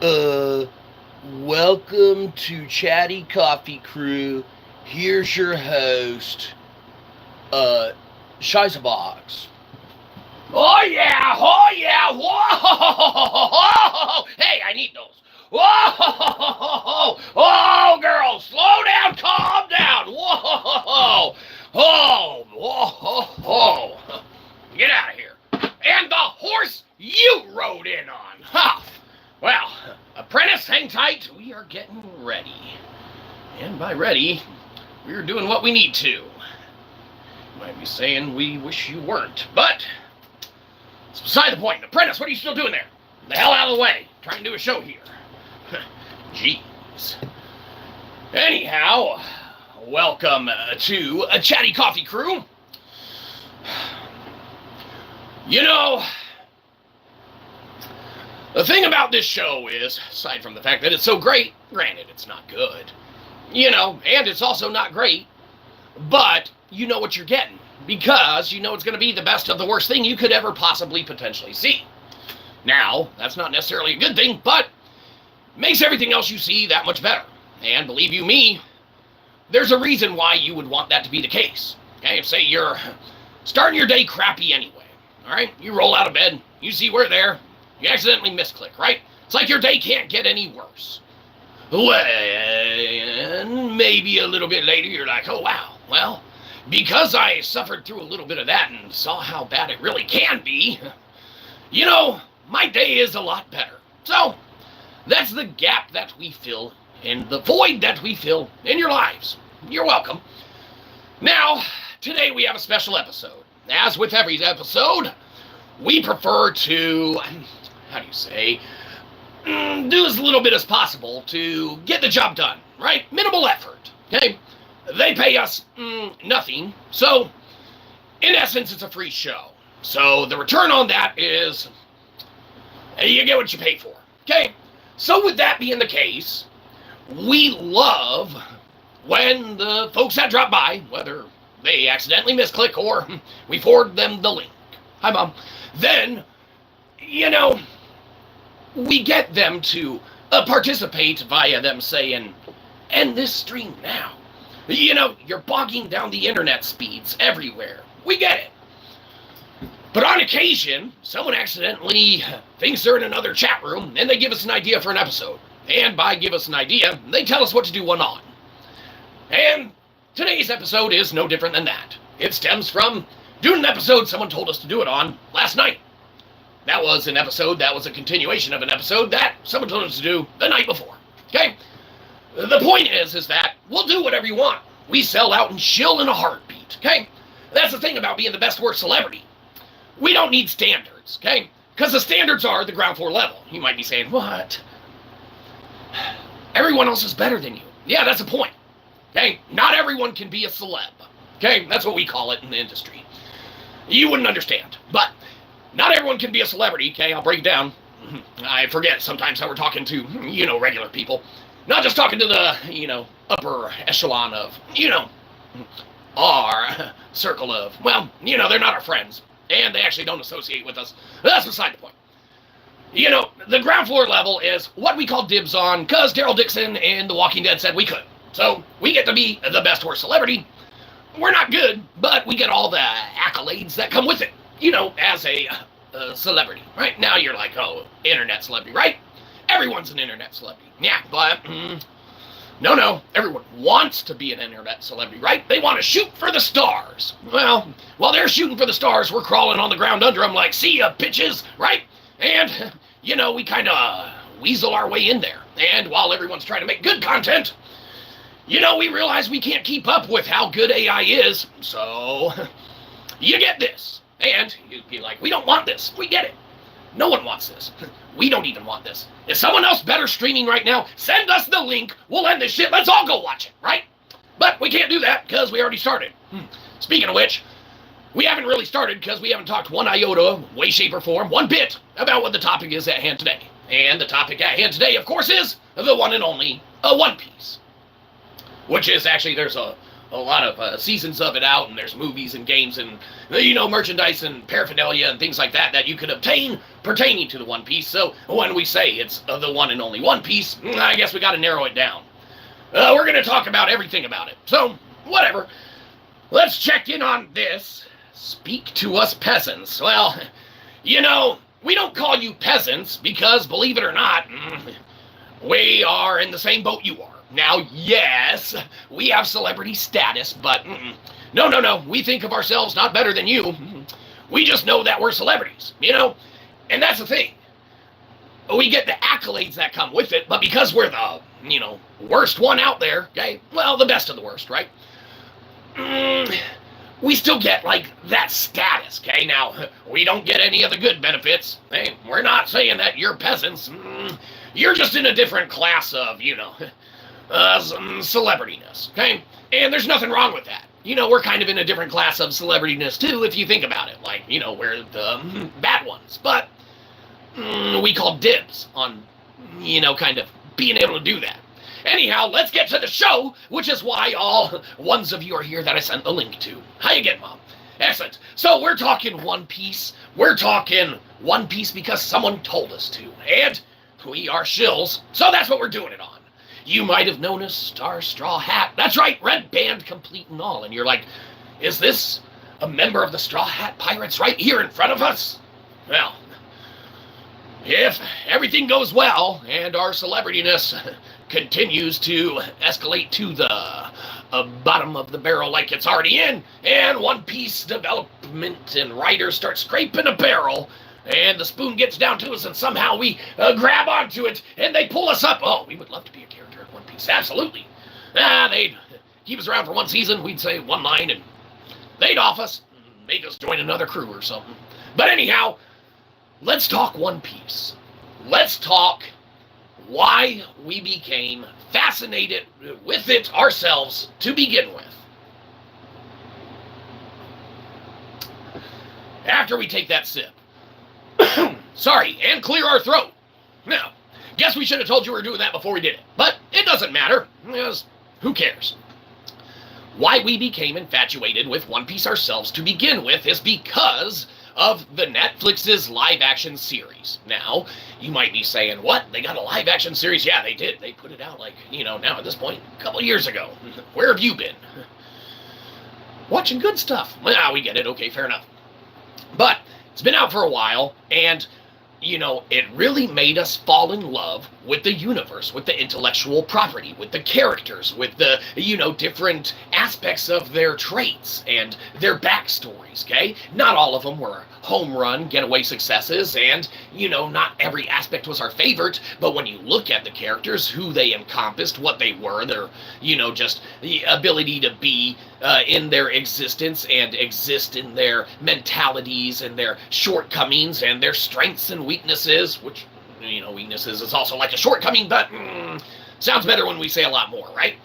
Uh, Welcome to Chatty Coffee Crew. Here's your host, uh, Shyzabox. Oh yeah, oh yeah, whoa! Hey, I need those. Whoa! Oh, girls, slow down, calm down. Whoa! Oh, whoa! Get out of here. And the horse you rode in on. Ha! Well, apprentice, hang tight. We are getting ready. And by ready, we're doing what we need to. You might be saying we wish you weren't, but it's beside the point. Apprentice, what are you still doing there? The hell out of the way. Trying to do a show here. Jeez. Anyhow, welcome to a Chatty Coffee Crew. You know, the thing about this show is, aside from the fact that it's so great, granted, it's not good, and it's also not great, but you know what you're getting, because you know it's going to be the best of the worst thing you could ever possibly potentially see. Now, that's not necessarily a good thing, but makes everything else you see that much better. And believe you me, there's a reason why you would want that to be the case. Okay, say you're starting your day crappy anyway, all right? You roll out of bed, you see we're there, you accidentally misclick, right? It's like your day can't get any worse. When maybe a little bit later you're like, oh wow, well, because I suffered through a little bit of that and saw how bad it really can be, my day is a lot better. So, that's the gap that we fill and the void that we fill in your lives. You're welcome. Now, today we have a special episode. As with every episode, we prefer to, do as little bit as possible to get the job done, right? Minimal effort, okay? They pay us nothing, so in essence, it's a free show. So the return on that is you get what you pay for, okay? So with that being the case, we love when the folks that drop by, whether they accidentally misclick or we forward them the link. Hi, Mom. Then, we get them to participate via them saying, end this stream now. You're bogging down the internet speeds everywhere. We get it. But on occasion, someone accidentally thinks they're in another chat room and they give us an idea for an episode. And by give us an idea, they tell us what to do one on. And today's episode is no different than that. It stems from doing an episode someone told us to do it on last night. That was an episode that was a continuation of an episode that someone told us to do the night before. Okay? The point is that we'll do whatever you want. We sell out and chill in a heartbeat. Okay? That's the thing about being the best worst celebrity. We don't need standards. Okay? Because the standards are the ground floor level. You might be saying, what? Everyone else is better than you. Yeah, that's a point. Okay? Not everyone can be a celeb. Okay? That's what we call it in the industry. You wouldn't understand. But not everyone can be a celebrity. Okay? I'll break it down. I forget sometimes how we're talking to, regular people. Not just talking to the, upper echelon of, our circle of, they're not our friends. And they actually don't associate with us. That's beside the point. The ground floor level is what we call dibs on, because Daryl Dixon and The Walking Dead said we could. So we get to be the best worst celebrity. We're not good, but we get all the accolades that come with it, as a celebrity. Right now you're like, oh, internet celebrity, right? Everyone's an internet celebrity. Yeah, but no, everyone wants to be an internet celebrity, right? They want to shoot for the stars. Well, while they're shooting for the stars, we're crawling on the ground under them like, see ya, bitches, right? And, we kind of weasel our way in there. And while everyone's trying to make good content, we realize we can't keep up with how good AI is. So, you get this. And you'd be like, we don't want this. We get it. No one wants this. We don't even want this. Is someone else better streaming right now? Send us the link. We'll end this shit. Let's all go watch it, right? But we can't do that because we already started. Speaking of which, we haven't really started because we haven't talked one iota, way, shape, or form, one bit about what the topic is at hand today. And the topic at hand today, of course, is the one and only One Piece. Which is actually, there's a a lot of seasons of it out, and there's movies and games and, merchandise and paraphernalia and things like that that you could obtain pertaining to the One Piece. So when we say it's the one and only One Piece, I guess we got to narrow it down. We're going to talk about everything about it. So, whatever. Let's check in on this. Speak to us peasants. Well, we don't call you peasants because, believe it or not, we are in the same boat you are. Now, yes, we have celebrity status, but no, we think of ourselves not better than you. We just know that we're celebrities, And that's the thing. We get the accolades that come with it, but because we're the, worst one out there, okay? Well, the best of the worst, right? We still get, that status, okay? Now, we don't get any of the good benefits. Hey, we're not saying that you're peasants. You're just in a different class of, celebrityness, okay? And there's nothing wrong with that. We're kind of in a different class of celebrityness, too, if you think about it. We're the bad ones. But we call dibs on, kind of being able to do that. Anyhow, let's get to the show, which is why all ones of you are here that I sent the link to. How you getting, Mom? Excellent. So we're talking One Piece. We're talking One Piece because someone told us to. And we are shills, so that's what we're doing it on. You might have noticed our straw hat. That's right, red band complete and all. And you're like, is this a member of the Straw Hat Pirates right here in front of us? Well, if everything goes well and our celebrityness continues to escalate to the bottom of the barrel like it's already in, and One Piece development and writers start scraping a barrel, and the spoon gets down to us, and somehow we grab onto it, and they pull us up. Oh, we would love to be a character in One Piece, absolutely. They'd keep us around for one season, we'd say one line, and they'd off us, make us join another crew or something. But anyhow, let's talk One Piece. Let's talk why we became fascinated with it ourselves to begin with. After we take that sip, sorry, and clear our throat. Now, guess we should have told you we were doing that before we did it. But it doesn't matter, because who cares? Why we became infatuated with One Piece ourselves to begin with is because of the Netflix's live-action series. Now, you might be saying, what? They got a live-action series? Yeah, they did. They put it out, now at this point, a couple years ago. Where have you been? Watching good stuff. Well, we get it. Okay, fair enough. But it's been out for a while, and, it really made us fall in love with the universe, with the intellectual property, with the characters, with the, different aspects of their traits and their backstories, okay? Not all of them were home run, getaway successes, and, not every aspect was our favorite, but when you look at the characters, who they encompassed, what they were, their, just the ability to be in their existence and exist in their mentalities and their shortcomings and their strengths and weaknesses, which, weaknesses is also like a shortcoming, but sounds better when we say a lot more, right?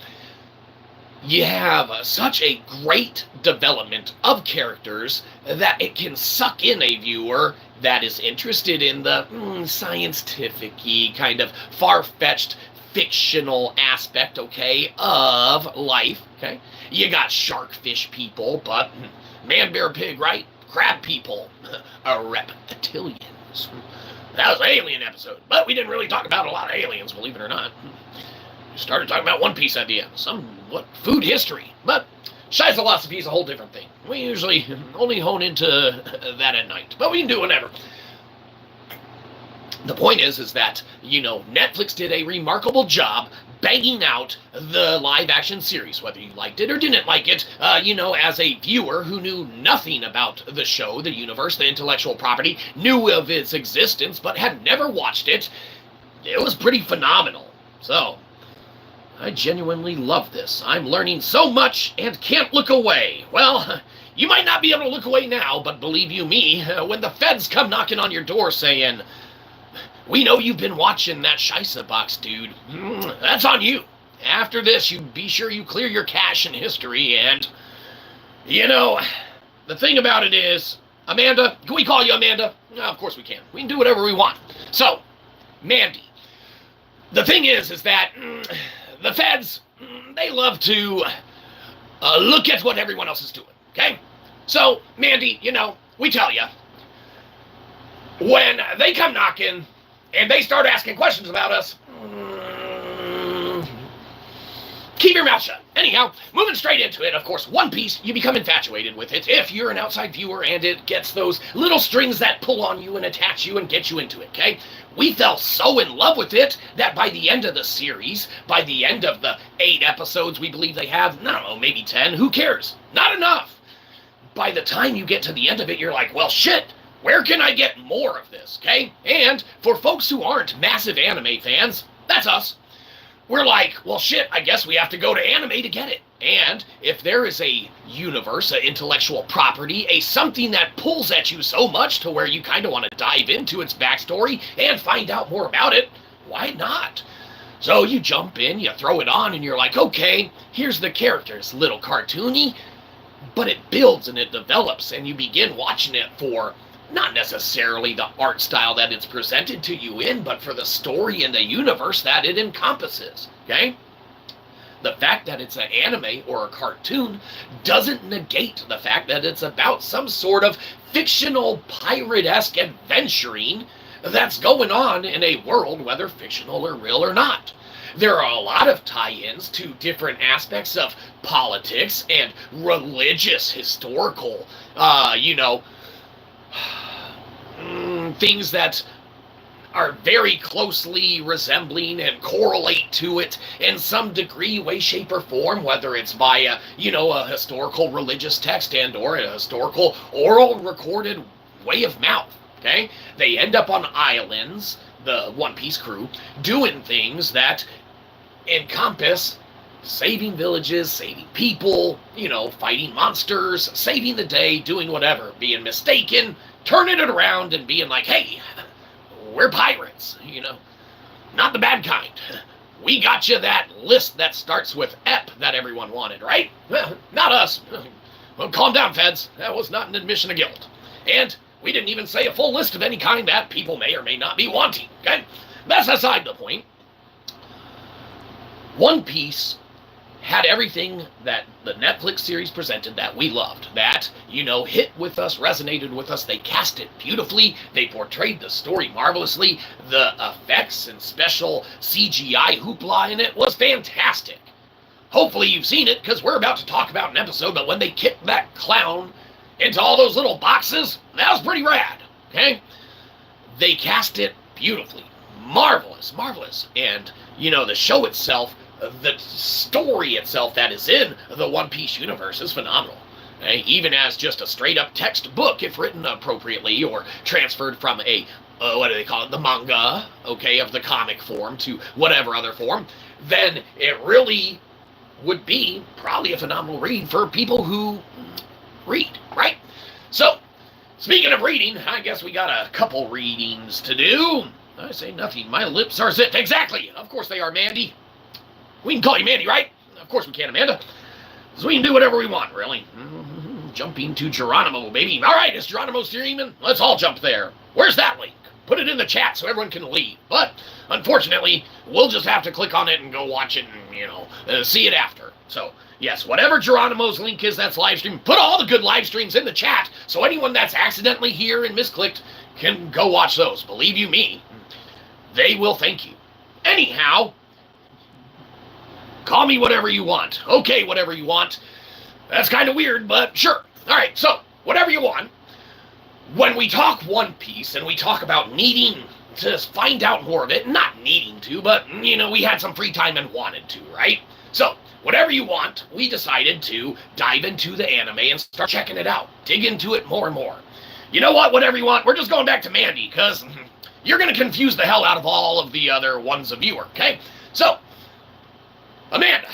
You have such a great development of characters that it can suck in a viewer that is interested in the scientific-y, kind of far-fetched, fictional aspect, okay, of life, okay? You got sharkfish people, but man, bear, pig, right? Crab people, reptilians. That was an alien episode, but we didn't really talk about a lot of aliens, believe it or not. We started talking about One Piece at the end, somewhat food history, but Shy's philosophy is a whole different thing. We usually only hone into that at night, but we can do whenever. The point is that, Netflix did a remarkable job banging out the live-action series, whether you liked it or didn't like it, as a viewer who knew nothing about the show, the universe, the intellectual property, knew of its existence, but had never watched it. It was pretty phenomenal. So, I genuinely love this. I'm learning so much and can't look away. Well, you might not be able to look away now, but believe you me, when the feds come knocking on your door saying, we know you've been watching that Shyzabox, dude. That's on you. After this, you be sure you clear your cache and history, and, the thing about it is, Amanda, can we call you Amanda? No, of course we can. We can do whatever we want. So, Mandy, the thing is that the feds, they love to look at what everyone else is doing, okay? So, Mandy, we tell you, when they come knocking and they start asking questions about us, keep your mouth shut. Anyhow, moving straight into it, of course, One Piece, you become infatuated with it if you're an outside viewer and it gets those little strings that pull on you and attach you and get you into it, okay? We fell so in love with it that by the end of the series, by the end of the 8 episodes we believe they have, I don't know, maybe 10, who cares? Not enough. By the time you get to the end of it, you're like, well, shit, where can I get more of this, okay? And for folks who aren't massive anime fans, that's us. We're like, well, shit, I guess we have to go to anime to get it. And if there is a universe, an intellectual property, a something that pulls at you so much to where you kind of want to dive into its backstory and find out more about it, why not? So you jump in, you throw it on, and you're like, okay, here's the characters, little cartoony, but it builds and it develops, and you begin watching it for not necessarily the art style that it's presented to you in, but for the story and the universe that it encompasses, okay? The fact that it's an anime or a cartoon doesn't negate the fact that it's about some sort of fictional pirate-esque adventuring that's going on in a world, whether fictional or real or not. There are a lot of tie-ins to different aspects of politics and religious, historical, things that are very closely resembling and correlate to it in some degree, way, shape, or form, whether it's via, a historical religious text and or a historical oral recorded way of mouth, okay? They end up on islands, the One Piece crew, doing things that encompass saving villages, saving people, fighting monsters, saving the day, doing whatever, being mistaken, turning it around and being like, hey, we're pirates, not the bad kind. We got you that list that starts with EP that everyone wanted, right? Well, not us. Well, calm down, feds. That was not an admission of guilt. And we didn't even say a full list of any kind that people may or may not be wanting, okay? That's aside the point. One Piece had everything that the Netflix series presented that we loved, that, hit with us, resonated with us. They cast it beautifully. They portrayed the story marvelously. The effects and special CGI hoopla in it was fantastic. Hopefully you've seen it, because we're about to talk about an episode, but when they kicked that clown into all those little boxes, that was pretty rad, okay? They cast it beautifully. Marvelous, marvelous. And, the show itself, the story itself that is in the One Piece universe is phenomenal. Okay? Even as just a straight-up textbook, if written appropriately or transferred from a, what do they call it, the manga, okay, of the comic form to whatever other form, then it really would be probably a phenomenal read for people who read, right? So, speaking of reading, I guess we got a couple readings to do. I say nothing. My lips are zipped. Exactly. Of course they are, Mandy. We can call you Mandy, right? Of course we can, Amanda. So we can do whatever we want, really. Jumping to Geronimo, baby. All right, is Geronimo streaming? Let's all jump there. Where's that link? Put it in the chat so everyone can leave. But, unfortunately, we'll just have to click on it and go watch it and, see it after. So, yes, whatever Geronimo's link is that's live stream, put all the good live streams in the chat so anyone that's accidentally here and misclicked can go watch those. Believe you me, they will thank you. Anyhow, call me whatever you want. Okay, whatever you want. That's kind of weird, but sure. All right, so, whatever you want. When we talk One Piece and we talk about needing to find out more of it, not needing to, but, we had some free time and wanted to, right? So, whatever you want, we decided to dive into the anime and start checking it out. Dig into it more and more. You know what? Whatever you want, we're just going back to Mandy, because you're going to confuse the hell out of all of the other ones of viewer, okay? So, Amanda,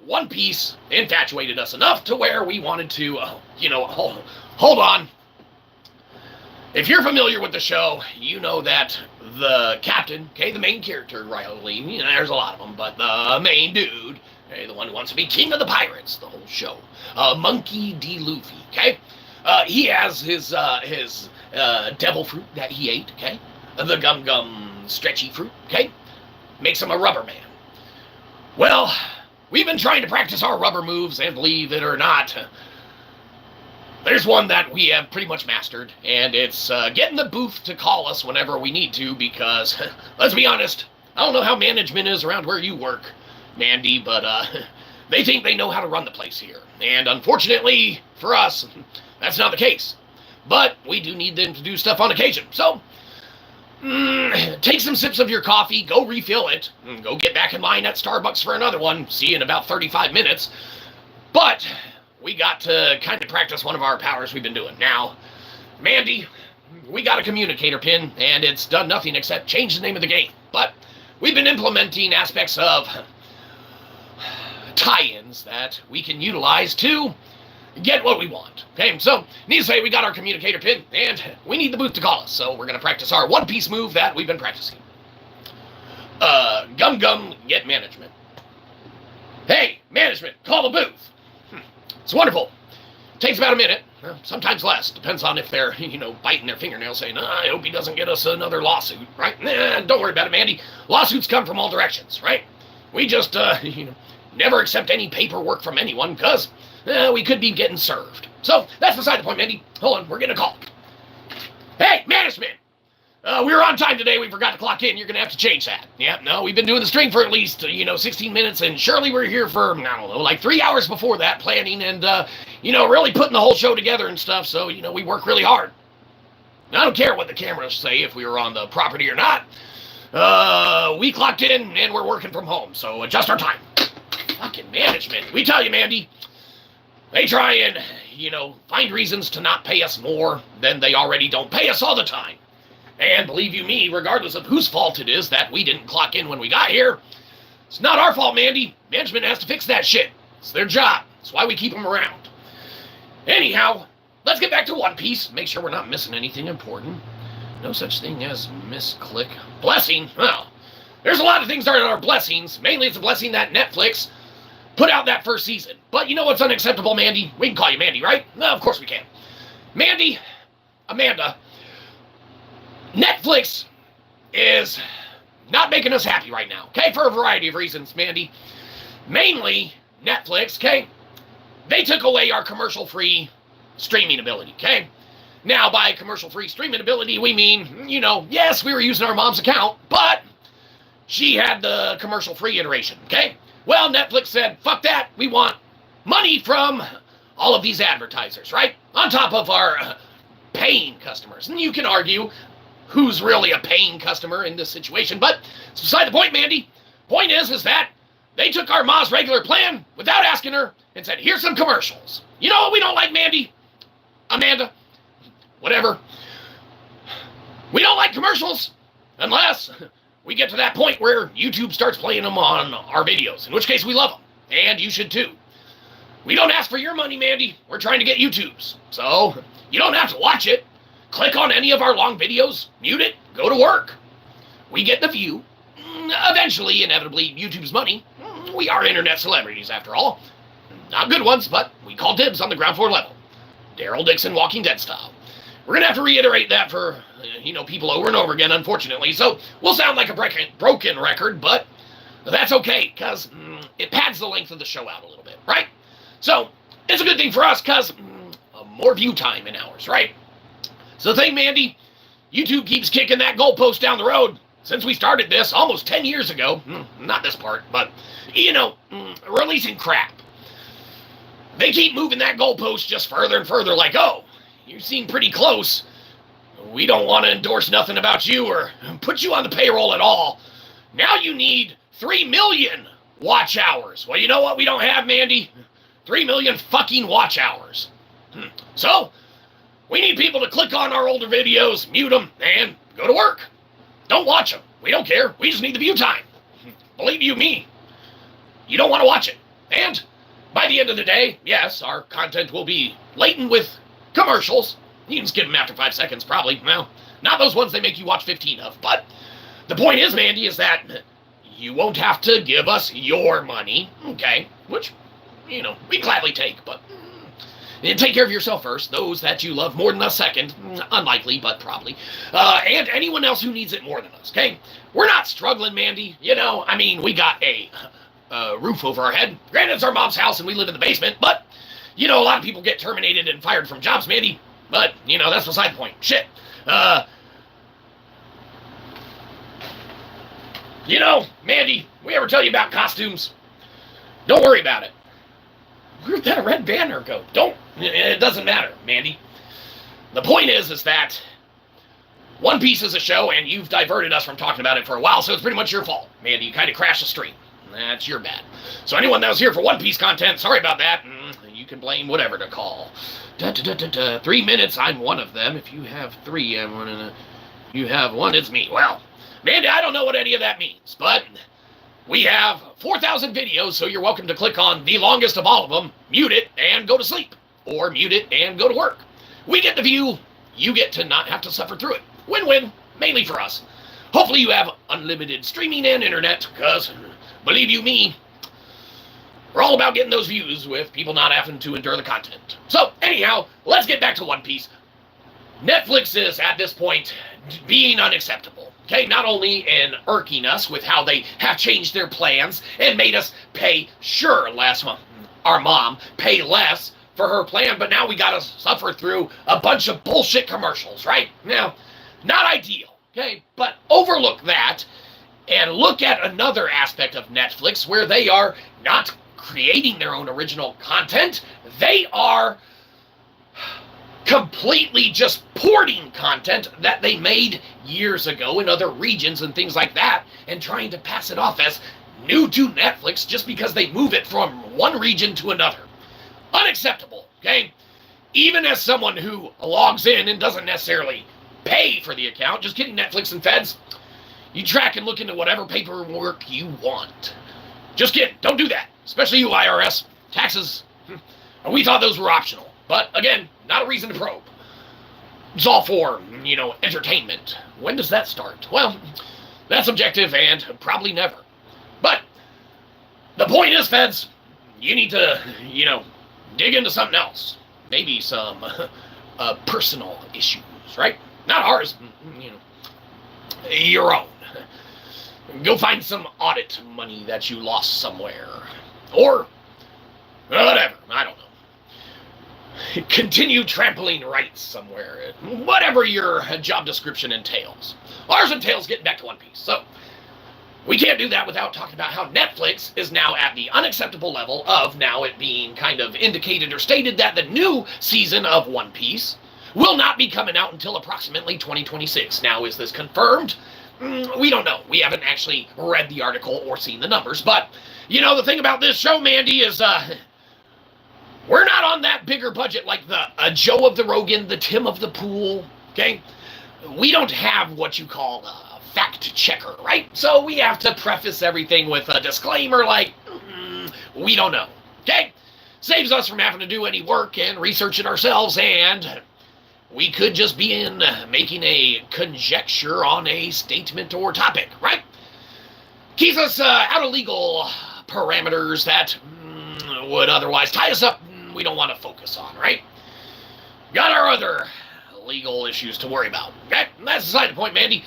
One Piece infatuated us enough to where we wanted to, hold on. If you're familiar with the show, you know that the captain, okay, the main character, Riley, there's a lot of them, but the main dude, okay, the one who wants to be king of the pirates, the whole show, Monkey D. Luffy, okay? He has his devil fruit that he ate, okay? The gum stretchy fruit, okay? Makes him a rubber man. Well, we've been trying to practice our rubber moves, and believe it or not, there's one that we have pretty much mastered, and it's getting the booth to call us whenever we need to, because, let's be honest, I don't know how management is around where you work, Mandy, but they think they know how to run the place here. And unfortunately, for us, that's not the case. But we do need them to do stuff on occasion. So, take some sips of your coffee, go refill it, and go get back in line at Starbucks for another one. See you in about 35 minutes. But we got to kind of practice one of our powers we've been doing. Now, Mandy, we got a communicator pin, and it's done nothing except change the name of the game. But we've been implementing aspects of tie-ins that we can utilize to get what we want. Okay, so needless to say, we got our communicator pin, and we need the booth to call us. So we're going to practice our one-piece move that we've been practicing. Gum, get management. Hey, management, call the booth. It's wonderful. Takes about a minute, sometimes less. Depends on if they're, biting their fingernails saying, I hope he doesn't get us another lawsuit, right? Nah, don't worry about it, Mandy. Lawsuits come from all directions, right? We just, never accept any paperwork from anyone, because we could be getting served. So, that's beside the point, Mandy. Hold on, we're getting a call. Hey, management! We were on time today, we forgot to clock in, you're gonna have to change that. Yeah, no, we've been doing the string for at least, 16 minutes, and surely we're here for, I don't know, like 3 hours before that, planning and, really putting the whole show together and stuff, so, we work really hard. I don't care what the cameras say if we were on the property or not. We clocked in, and we're working from home, so adjust our time. Fucking management. We tell you, Mandy, they try and, find reasons to not pay us more than they already don't pay us all the time. And believe you me, regardless of whose fault it is that we didn't clock in when we got here, it's not our fault, Mandy. Management has to fix that shit. It's their job. That's why we keep them around. Anyhow, let's get back to One Piece. Make sure we're not missing anything important. No such thing as misclick. Blessing? Well, there's a lot of things that are blessings. Mainly it's a blessing that Netflix put out that first season. But you know what's unacceptable, Mandy? We can call you Mandy, right? No, of course we can. Mandy, Amanda, Netflix is not making us happy right now, okay? For a variety of reasons, Mandy. Mainly, Netflix, okay? They took away our commercial-free streaming ability, okay? Now, by commercial-free streaming ability, we mean, yes, we were using our mom's account, but she had the commercial-free iteration, okay? Well, Netflix said, fuck that, we want money from all of these advertisers, right? On top of our paying customers. And you can argue who's really a paying customer in this situation, but it's beside the point, Mandy. Point is that they took our ma's regular plan without asking her and said, here's some commercials. You know what we don't like, Mandy? Amanda? Whatever. We don't like commercials unless we get to that point where YouTube starts playing them on our videos, in which case we love them, and you should too. We don't ask for your money, Mandy. We're trying to get YouTube's, so you don't have to watch it. Click on any of our long videos, mute it, go to work. We get the view. Eventually, inevitably, YouTube's money. We are internet celebrities, after all. Not good ones, but we call dibs on the ground floor level. Daryl Dixon, Walking Dead style. We're going to have to reiterate that for, people over and over again, unfortunately. So we'll sound like a broken record, but that's okay, because it pads the length of the show out a little bit, right? So it's a good thing for us, because more view time in ours, right? So the thing, Mandy, YouTube keeps kicking that goalpost down the road since we started this almost 10 years ago. Not this part, but, releasing crap. They keep moving that goalpost just further and further, like, oh, you seem pretty close. We don't want to endorse nothing about you or put you on the payroll at all. Now you need 3 million watch hours. Well, you know what we don't have, Mandy? 3 million fucking watch hours. So, we need people to click on our older videos, mute them, and go to work. Don't watch them. We don't care. We just need the view time. Believe you me, you don't want to watch it. And by the end of the day, yes, our content will be laden with commercials. You can skip them after 5 seconds, probably. Well, not those ones they make you watch 15 of. But the point is, Mandy, is that you won't have to give us your money, okay? Which, we gladly take, but take care of yourself first. Those that you love more than us second. Unlikely, but probably. And anyone else who needs it more than us, okay? We're not struggling, Mandy. We got a roof over our head. Granted, it's our mom's house and we live in the basement, but, a lot of people get terminated and fired from jobs, Mandy. But, that's beside the point. Shit. Mandy, we ever tell you about costumes? Don't worry about it. Where'd that red banner go? It doesn't matter, Mandy. The point is that One Piece is a show, and you've diverted us from talking about it for a while, so it's pretty much your fault, Mandy. You kind of crashed the stream. That's your bad. So anyone that was here for One Piece content, sorry about that. You can blame whatever to call. 3 minutes, I'm one of them. If you have 3, I'm one of them. You have 1, it's me. Well, Mandy, I don't know what any of that means, but we have 4,000 videos, so you're welcome to click on the longest of all of them, mute it, and go to sleep. Or mute it and go to work. We get the view, you get to not have to suffer through it. Win-win, mainly for us. Hopefully you have unlimited streaming and internet, because, believe you me, we're all about getting those views with people not having to endure the content. So, anyhow, let's get back to One Piece. Netflix is, at this point, being unacceptable. Okay, not only in irking us with how they have changed their plans and made us pay, our mom, pay less for her plan, but now we gotta suffer through a bunch of bullshit commercials, right? Now, not ideal, okay? But overlook that and look at another aspect of Netflix where they are not creating their own original content. They are completely just porting content that they made years ago in other regions and things like that and trying to pass it off as new to Netflix just because they move it from one region to another. Unacceptable, okay? Even as someone who logs in and doesn't necessarily pay for the account, just kidding, Netflix and feds, you track and look into whatever paperwork you want. Just kidding, don't do that. Especially you, IRS. Taxes, we thought those were optional. But, again, not a reason to probe. It's all for, entertainment. When does that start? Well, that's subjective and probably never. But the point is, feds, you need to, dig into something else. Maybe some personal issues, right? Not ours, your own. Go find some audit money that you lost somewhere. Or whatever, I don't know. Continue trampling rights somewhere. Whatever your job description entails. Ours entails getting back to One Piece. So, we can't do that without talking about how Netflix is now at the unacceptable level of now it being kind of indicated or stated that the new season of One Piece will not be coming out until approximately 2026. Now, is this confirmed? We don't know. We haven't actually read the article or seen the numbers. But, the thing about this show, Mandy, is we're not on that bigger budget like the Joe of the Rogan, the Tim of the Pool, okay? We don't have what you call a fact checker, right? So we have to preface everything with a disclaimer like, we don't know, okay? Saves us from having to do any work and research it ourselves, and we could just be making a conjecture on a statement or topic, right? Keeps us out of legal parameters that would otherwise tie us up. We don't want to focus on, right? Got our other legal issues to worry about. Okay? That's beside the point, Mandy.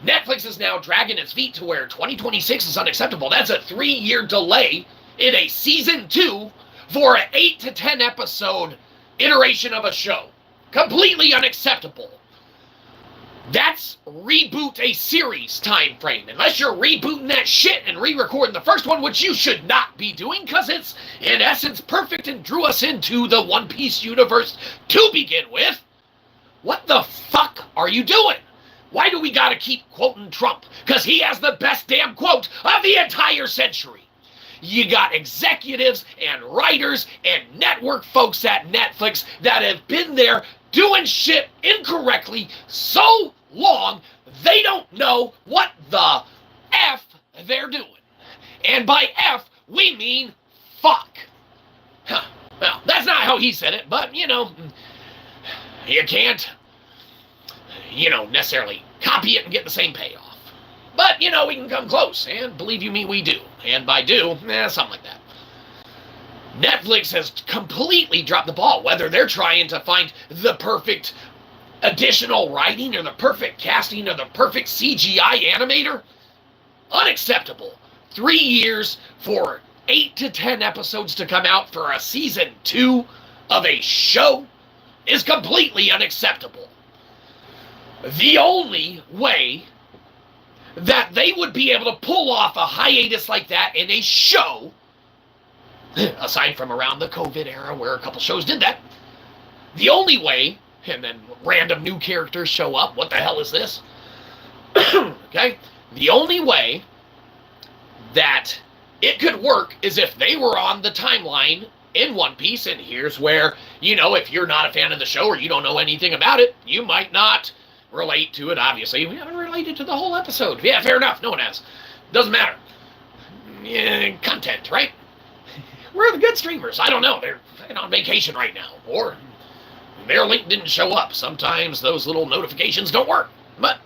Netflix is now dragging its feet to where 2026 is unacceptable. That's a 3-year delay in a season 2 for an 8 to 10 episode iteration of a show. Completely unacceptable. That's reboot a series time frame. Unless you're rebooting that shit and re-recording the first one, which you should not be doing, because it's, in essence, perfect and drew us into the One Piece universe to begin with. What the fuck are you doing? Why do we gotta keep quoting Trump? Because he has the best damn quote of the entire century. You got executives and writers and network folks at Netflix that have been there doing shit incorrectly so long they don't know what the F they're doing. And by F, we mean fuck. Huh. Well, that's not how he said it, but, you can't, necessarily copy it and get the same payoff. But, we can come close, and believe you me, we do. And by do, something like that. Netflix has completely dropped the ball, whether they're trying to find the perfect additional writing or the perfect casting or the perfect CGI animator. Unacceptable. 3 years for 8 to 10 episodes to come out for a season 2 of a show is completely unacceptable. The only way that they would be able to pull off a hiatus like that in a show, aside from around the COVID era where a couple shows did that, the only way, and then random new characters show up, what the hell is this? Okay? The only way that it could work is if they were on the timeline in One Piece, and here's where, if you're not a fan of the show or you don't know anything about it, you might not relate to it, obviously. We haven't related to the whole episode. Yeah, fair enough. No one has. Doesn't matter. Content, right? We're the good streamers. I don't know. They're on vacation right now. Or their link didn't show up. Sometimes those little notifications don't work. But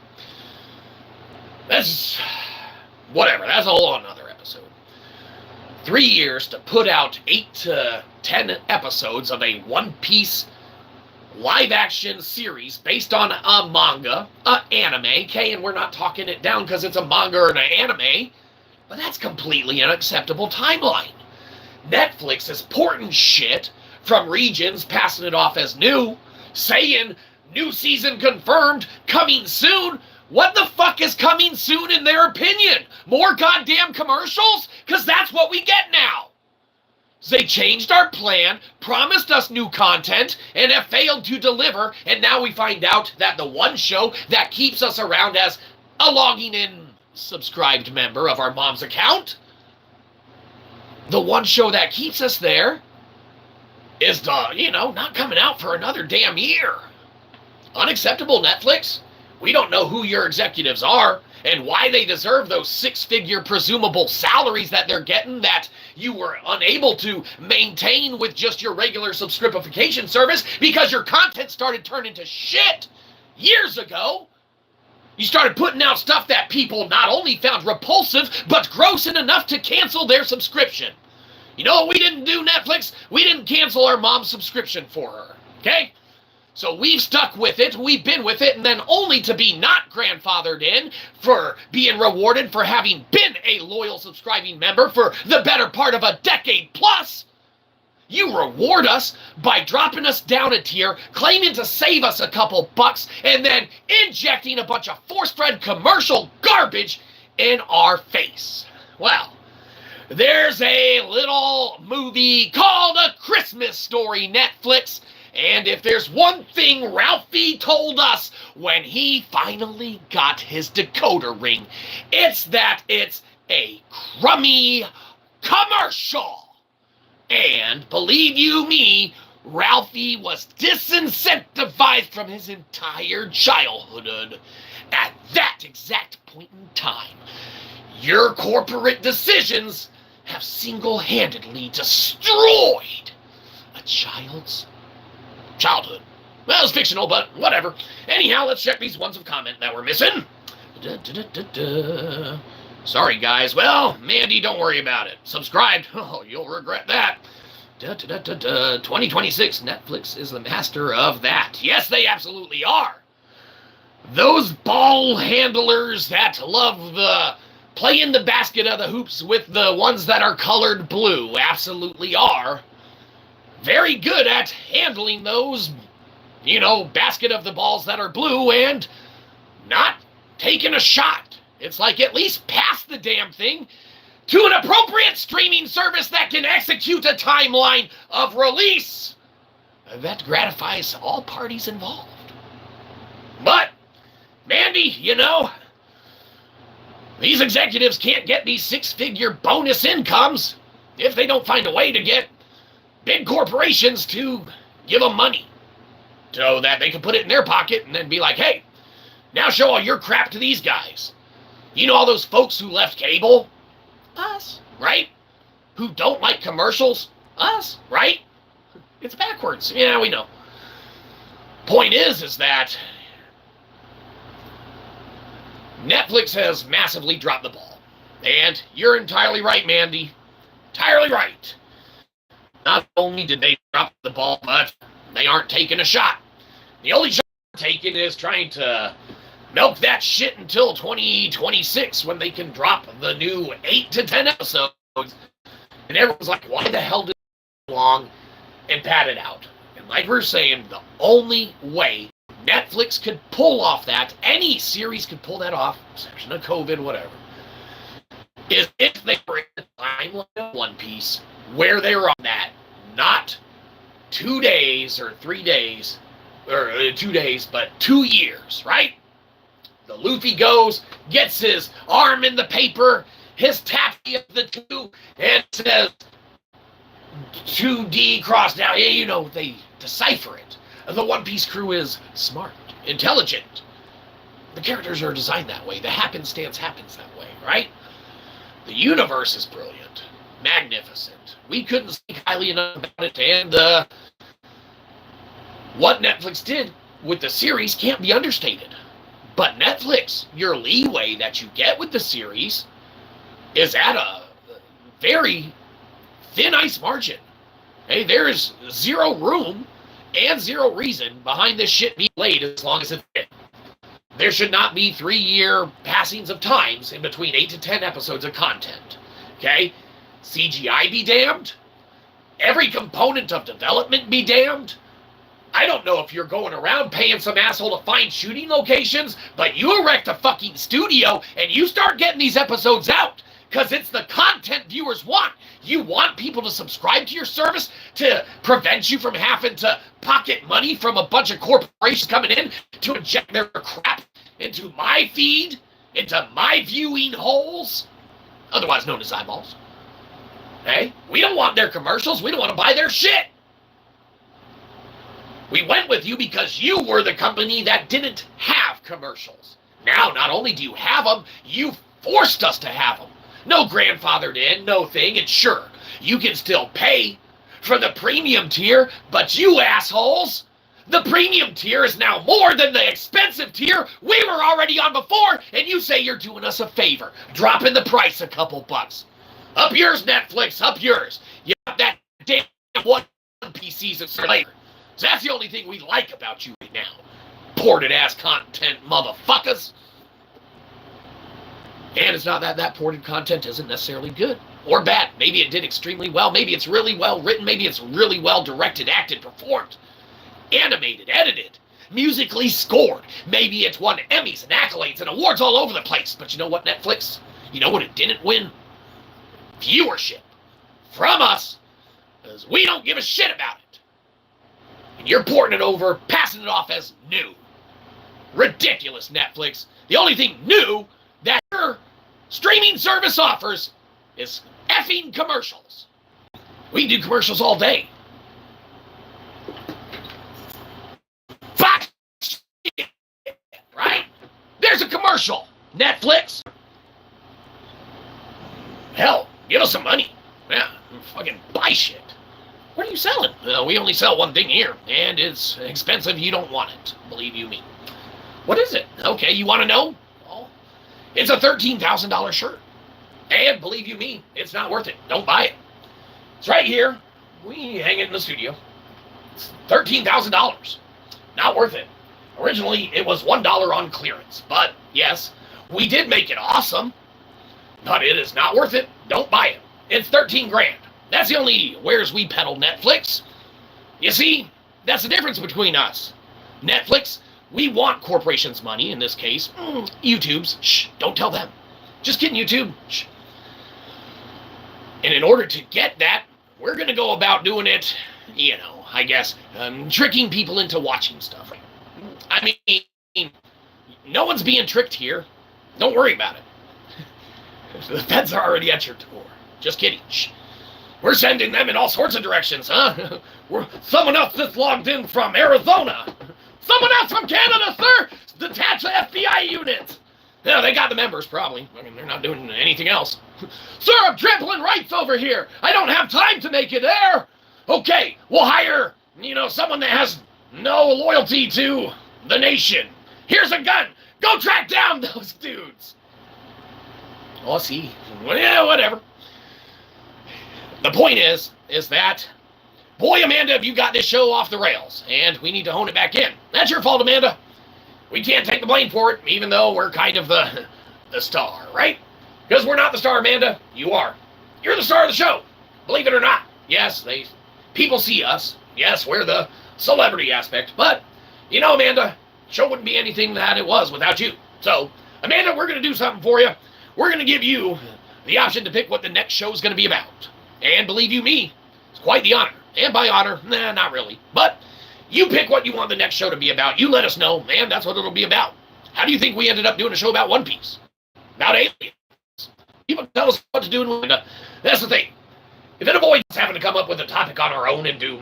that's whatever. That's a whole another episode. 3 years to put out 8 to 10 episodes of a One Piece live-action series based on a manga, anime, okay? And we're not talking it down because it's a manga or an anime, but that's completely unacceptable timeline. Netflix is porting shit from regions, passing it off as new, saying new season confirmed, coming soon. What the fuck is coming soon in their opinion? More goddamn commercials? Because that's what we get now. They changed our plan, promised us new content, and have failed to deliver, and now we find out that the one show that keeps us around as a logging in subscribed member of our mom's account, the one show that keeps us there is not coming out for another damn year. Unacceptable, Netflix. We don't know who your executives are and why they deserve those 6-figure presumable salaries that they're getting that you were unable to maintain with just your regular subscription service because your content started turning to shit years ago. You started putting out stuff that people not only found repulsive, but gross enough to cancel their subscription. You know what we didn't do, Netflix? We didn't cancel our mom's subscription for her, okay? So we've stuck with it, we've been with it, and then only to be not grandfathered in for being rewarded for having been a loyal subscribing member for the better part of a decade plus. You reward us by dropping us down a tier, claiming to save us a couple bucks, and then injecting a bunch of force-fed commercial garbage in our face. Well, there's a little movie called A Christmas Story, Netflix. And if there's one thing Ralphie told us when he finally got his decoder ring, it's that it's a crummy commercial. And believe you me, Ralphie was disincentivized from his entire childhood at that exact point in time. Your corporate decisions have single-handedly destroyed a child's childhood. Well, it's fictional, but whatever. Anyhow, let's check these ones of comment that we're missing. Sorry, guys. Well, Mandy, don't worry about it. Subscribed. Oh, you'll regret that. 2026. Netflix is the master of that. Yes, they absolutely are. Those ball handlers that love play in the basket of the hoops with the ones that are colored blue absolutely are very good at handling those, basket of the balls that are blue and not taking a shot. It's like at least pass the damn thing to an appropriate streaming service that can execute a timeline of release that gratifies all parties involved. But, Mandy, these executives can't get these 6-figure bonus incomes if they don't find a way to get big corporations to give them money so that they can put it in their pocket and then be like, hey, now show all your crap to these guys. You know all those folks who left cable? Us, right? Who don't like commercials? Us, right? It's backwards. Yeah, we know. Point is that Netflix has massively dropped the ball. And you're entirely right, Mandy. Entirely right. Not only did they drop the ball, but they aren't taking a shot. The only shot they're taking is trying to milk that shit until 2026 when they can drop the new 8 to 10 episodes. And everyone's like, why the hell did it long and pad it out? And like we're saying, the only way Netflix could pull off that, any series could pull that off, exception of COVID, whatever, is if they were in the timeline of One Piece where they were on that, not 2 days or 3 days, or 2 days, but 2 years, right? The Luffy goes, gets his arm in the paper, his tappy of the 2, and says 2D crossed out. Yeah, you know, they decipher it. The One Piece crew is smart, intelligent. The characters are designed that way. The happenstance happens that way, right? The universe is brilliant, magnificent. We couldn't speak highly enough about it, and what Netflix did with the series can't be understated. But Netflix, your leeway that you get with the series is at a very thin ice margin. Hey, there is zero room and zero reason behind this shit being played as long as it's been. There should not be 3-year passings of times in between 8 to 10 episodes of content. Okay? CGI be damned. Every component of development be damned. I don't know if you're going around paying some asshole to find shooting locations, but you erect a fucking studio and you start getting these episodes out because it's the content viewers want. You want people to subscribe to your service to prevent you from having to pocket money from a bunch of corporations coming in to inject their crap into my feed, into my viewing holes, otherwise known as eyeballs. Hey, we don't want their commercials. We don't want to buy their shit. We went with you because you were the company that didn't have commercials. Now, not only do you have them, you forced us to have them. No grandfathered in, no thing, and sure, you can still pay for the premium tier, but you assholes, the premium tier is now more than the expensive tier we were already on before, and you say you're doing us a favor, dropping the price a couple bucks. Up yours, Netflix, up yours. You got that damn One Piece season later. So that's the only thing we like about you right now. Ported ass content, motherfuckers. And it's not that ported content isn't necessarily good or bad. Maybe it did extremely well. Maybe it's really well written. Maybe it's really well directed, acted, performed, animated, edited, musically scored. Maybe it's won Emmys and accolades and awards all over the place. But you know what, Netflix? You know what it didn't win? Viewership. From us. Because we don't give a shit about it. And you're porting it over, passing it off as new. Ridiculous, Netflix. The only thing new that your streaming service offers is effing commercials. We do commercials all day. Fuck shit, right? There's a commercial. Netflix. Hell, give us some money. Yeah, fucking buy shit. What are you selling? We only sell one thing here, and it's expensive. You don't want it, believe you me. What is it? Okay, you want to know? Oh, it's a $13,000 shirt. And believe you me, it's not worth it. Don't buy it. It's right here. We hang it in the studio. It's $13,000. Not worth it. Originally, it was $1 on clearance. But, yes, we did make it awesome. But it is not worth it. Don't buy it. It's 13 grand. That's the only wares we peddle, Netflix. You see, that's the difference between us. Netflix, we want corporations' money, in this case, YouTube's. Shh, don't tell them. Just kidding, YouTube. Shh. And in order to get that, we're going to go about doing it, you know, I guess, tricking people into watching stuff. I mean, no one's being tricked here. Don't worry about it. The feds are already at your door. Just kidding. Shh. We're sending them in all sorts of directions, huh? Someone else that's logged in from Arizona. Someone else from Canada, sir! Detach FBI unit! Yeah, they got the members, probably. I mean, they're not doing anything else. Sir, I'm trampling rights over here! I don't have time to make it there! Okay, we'll hire, someone that has no loyalty to the nation. Here's a gun! Go track down those dudes! Oh, see. Well, yeah, whatever. The point is that, boy, Amanda, you got this show off the rails, and we need to hone it back in. That's your fault, Amanda. we can't take the blame for it, even though we're kind of the star, right? Because we're not the star, Amanda. You are. You're the star of the show. Believe it or not. Yes, people see us. Yes, we're the celebrity aspect. But, you know, Amanda, the show wouldn't be anything that it was without you. So, Amanda, we're going to do something for you. We're going to give you the option to pick what the next show is going to be about. And believe you me, it's quite the honor. And by honor, nah, not really. But you pick what you want the next show to be about. You let us know, man, that's what it'll be about. How do you think we ended up doing a show about One Piece? About aliens. People tell us what to do, and that's the thing. If it avoids having to come up with a topic on our own and do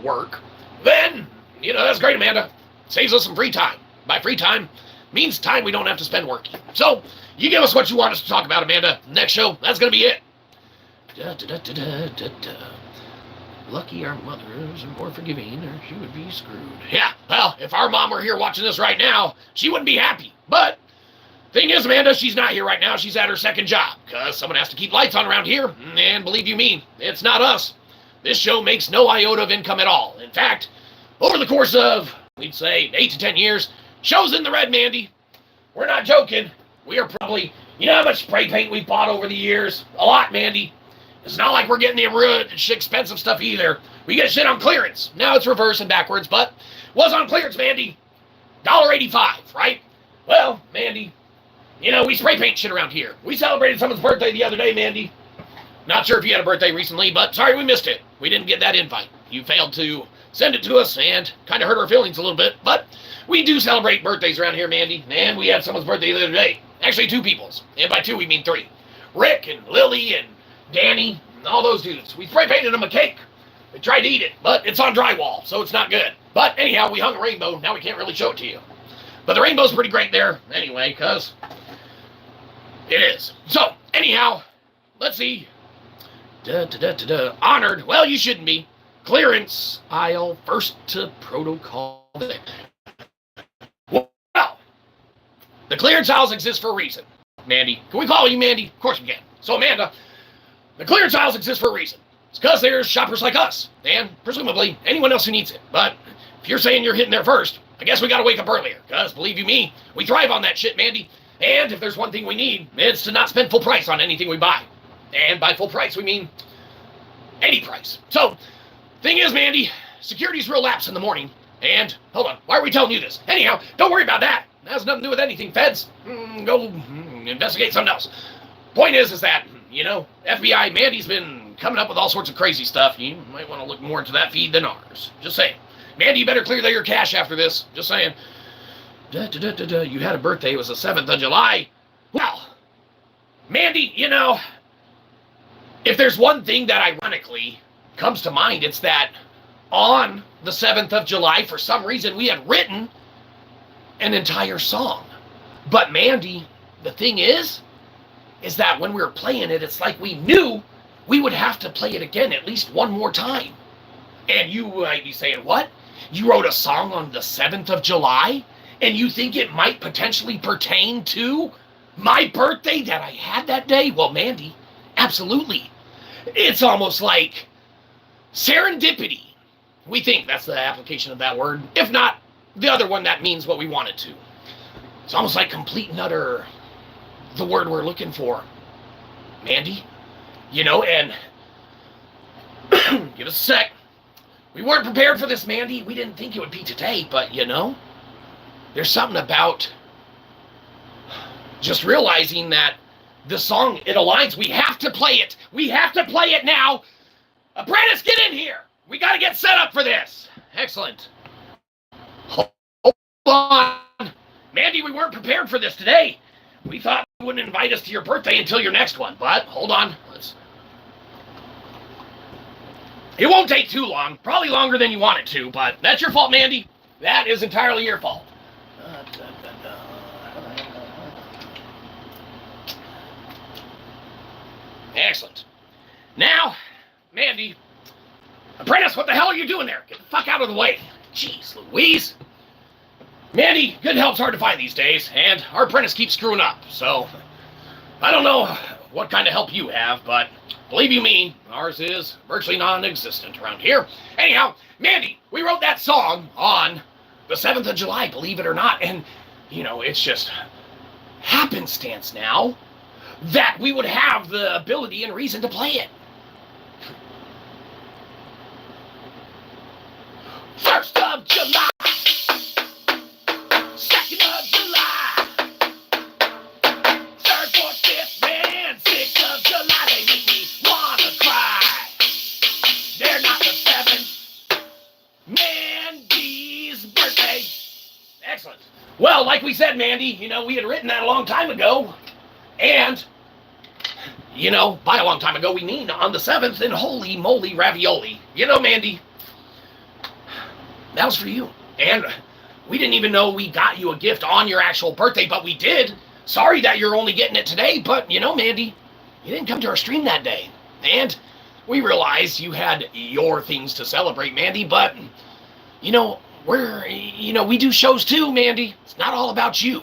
work, then, that's great, Amanda. Saves us some free time. By free time, means time we don't have to spend working. So, you give us what you want us to talk about, Amanda. Next show, that's going to be it. Lucky our mothers are more forgiving, or she would be screwed. Yeah, well, if our mom were here watching this right now, she wouldn't be happy. But, thing is, Amanda, she's not here right now. She's at her second job, because someone has to keep lights on around here. And believe you me, it's not us. This show makes no iota of income at all. In fact, over the course of, we'd say, 8 to 10 years, show's in the red, Mandy. We're not joking. We are probably, how much spray paint we bought over the years? A lot, Mandy. It's not like we're getting the real expensive stuff either. We get shit on clearance. Now it's reverse and backwards, but was on clearance, Mandy. $1.85, right? Well, Mandy, we spray paint shit around here. We celebrated someone's birthday the other day, Mandy. Not sure if you had a birthday recently, but sorry we missed it. We didn't get that invite. You failed to send it to us and kind of hurt our feelings a little bit, but we do celebrate birthdays around here, Mandy, and we had someone's birthday the other day. Actually, 2 people's, and by 2 we mean 3. Rick and Lily and Danny, and all those dudes. We spray painted them a cake. We tried to eat it, but it's on drywall, so it's not good. But anyhow, we hung a rainbow. Now we can't really show it to you. But the rainbow's pretty great there anyway, because it is. So, anyhow, let's see. Honored. Well, you shouldn't be. Clearance aisle first to protocol. Well, the clearance aisles exist for a reason. Mandy. Can we call you Mandy? Of course we can. So, Amanda, the clearance aisles exist for a reason. It's because there's shoppers like us, and presumably anyone else who needs it. But if you're saying you're hitting there first, I guess we gotta wake up earlier, because believe you me, we thrive on that shit, Mandy. And if there's one thing we need, it's to not spend full price on anything we buy. And by full price, we mean any price. So, thing is, Mandy, security's real lax in the morning. And, hold on, why are we telling you this? Anyhow, don't worry about that. It has nothing to do with anything, feds. Go investigate something else. Point is that, FBI, Mandy's been coming up with all sorts of crazy stuff. You might want to look more into that feed than ours. Just saying. Mandy, you better clear your cache after this. Just saying. You had a birthday. It was the 7th of July. Well, Mandy, if there's one thing that ironically comes to mind, it's that on the 7th of July, for some reason, we had written an entire song. But Mandy, the thing is that when we were playing it, it's like we knew we would have to play it again at least one more time. And you might be saying, what? You wrote a song on the 7th of July? And you think it might potentially pertain to my birthday that I had that day? Well, Mandy, absolutely. It's almost like serendipity. We think that's the application of that word. If not, the other one that means what we want it to. It's almost like complete and utter, the word we're looking for. Mandy, and give us a sec. We weren't prepared for this, Mandy. We didn't think it would be today, but there's something about just realizing that the song, it aligns. We have to play it. We have to play it now. Apprentice, get in here. We got to get set up for this. Excellent. Hold on. Mandy, we weren't prepared for this today. We thought you wouldn't invite us to your birthday until your next one, but hold on. It won't take too long. Probably longer than you want it to, but that's your fault, Mandy. That is entirely your fault. Excellent. Now, Mandy, Apprentice, what the hell are you doing there? Get the fuck out of the way. Jeez Louise. Mandy, good help's hard to find these days, and our apprentice keeps screwing up, so I don't know what kind of help you have, but believe you me, ours is virtually non-existent around here. Anyhow, Mandy, we wrote that song on the 7th of July, believe it or not, and it's just happenstance now that we would have the ability and reason to play it. 1st of July, 2nd of July, 3rd, 4th, 5th, and 6th of July, they make me wanna cry. They're not the 7th, Mandy's birthday. Excellent. Well, like we said, Mandy, we had written that a long time ago, and by a long time ago, we mean on the 7th, and holy moly ravioli. Mandy, that was for you. And we didn't even know we got you a gift on your actual birthday, but we did. Sorry that you're only getting it today, but, Mandy, you didn't come to our stream that day. And we realized you had your things to celebrate, Mandy, but, we do shows too, Mandy. It's not all about you,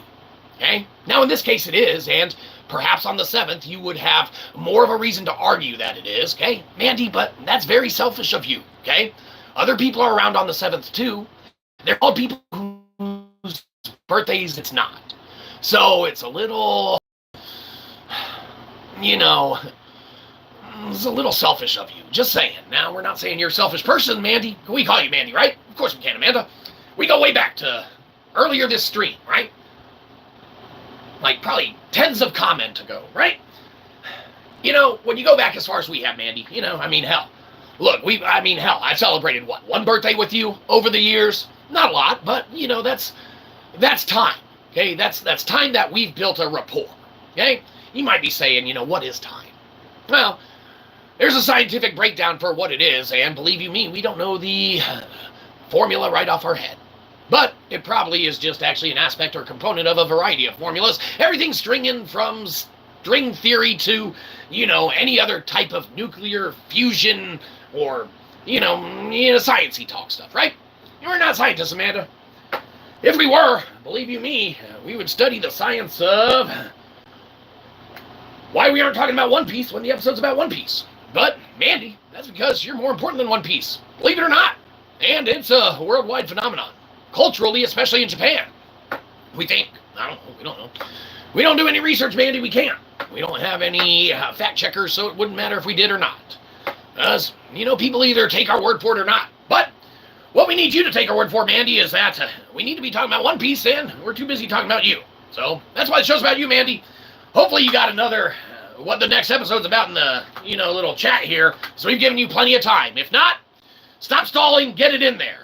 okay? Now, in this case, it is, and perhaps on the 7th, you would have more of a reason to argue that it is, okay? Mandy, but that's very selfish of you, okay? Other people are around on the 7th, too. They're all people whose birthdays it's not. So it's a little, it's a little selfish of you. Just saying. Now, we're not saying you're a selfish person, Mandy. We call you Mandy, right? Of course we can, Amanda. We go way back to earlier this stream, right? Like probably tens of comment ago, right? When you go back as far as we have, Mandy, hell. Look, I've celebrated one birthday with you over the years. Not a lot, but that's time. Okay, that's time that we've built a rapport. Okay? You might be saying, what is time? Well, there's a scientific breakdown for what it is, and believe you me, we don't know the formula right off our head. But it probably is just actually an aspect or component of a variety of formulas. Everything stringing from string theory to, any other type of nuclear fusion or, sciencey talk stuff, right? We're not scientists, Amanda. If we were, believe you me, we would study the science of why we aren't talking about One Piece when the episode's about One Piece. But, Mandy, that's because you're more important than One Piece. Believe it or not. And it's a worldwide phenomenon. Culturally, especially in Japan. We think. I don't know. We don't know. We don't do any research, Mandy. We can't. We don't have any fact checkers, so it wouldn't matter if we did or not. Because, people either take our word for it or not. But what we need you to take our word for, Mandy, is that we need to be talking about One Piece, and we're too busy talking about you. So that's why the show's about you, Mandy. Hopefully you got another, what the next episode's about in the, little chat here. So we've given you plenty of time. If not, stop stalling, get it in there.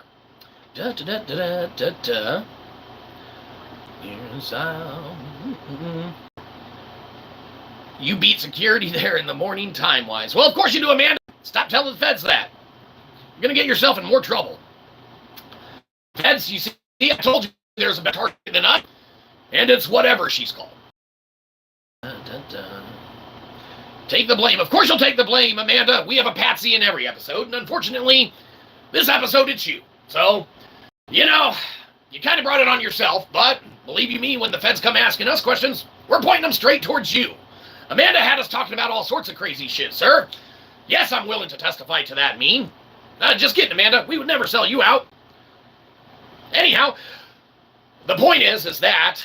Da da da da da da. Here's You beat security there in the morning time-wise. Well, of course you do, Amanda. Stop telling the feds that. You're going to get yourself in more trouble. Feds, you see, I told you there's a better target than I. And it's whatever she's called. Take the blame. Of course you'll take the blame, Amanda. We have a patsy in every episode. And unfortunately, this episode it's you. So, you kind of brought it on yourself. But believe you me, when the feds come asking us questions, we're pointing them straight towards you. Amanda had us talking about all sorts of crazy shit, sir. Yes, I'm willing to testify to that mean. Just kidding, Amanda. We would never sell you out. Anyhow, the point is that,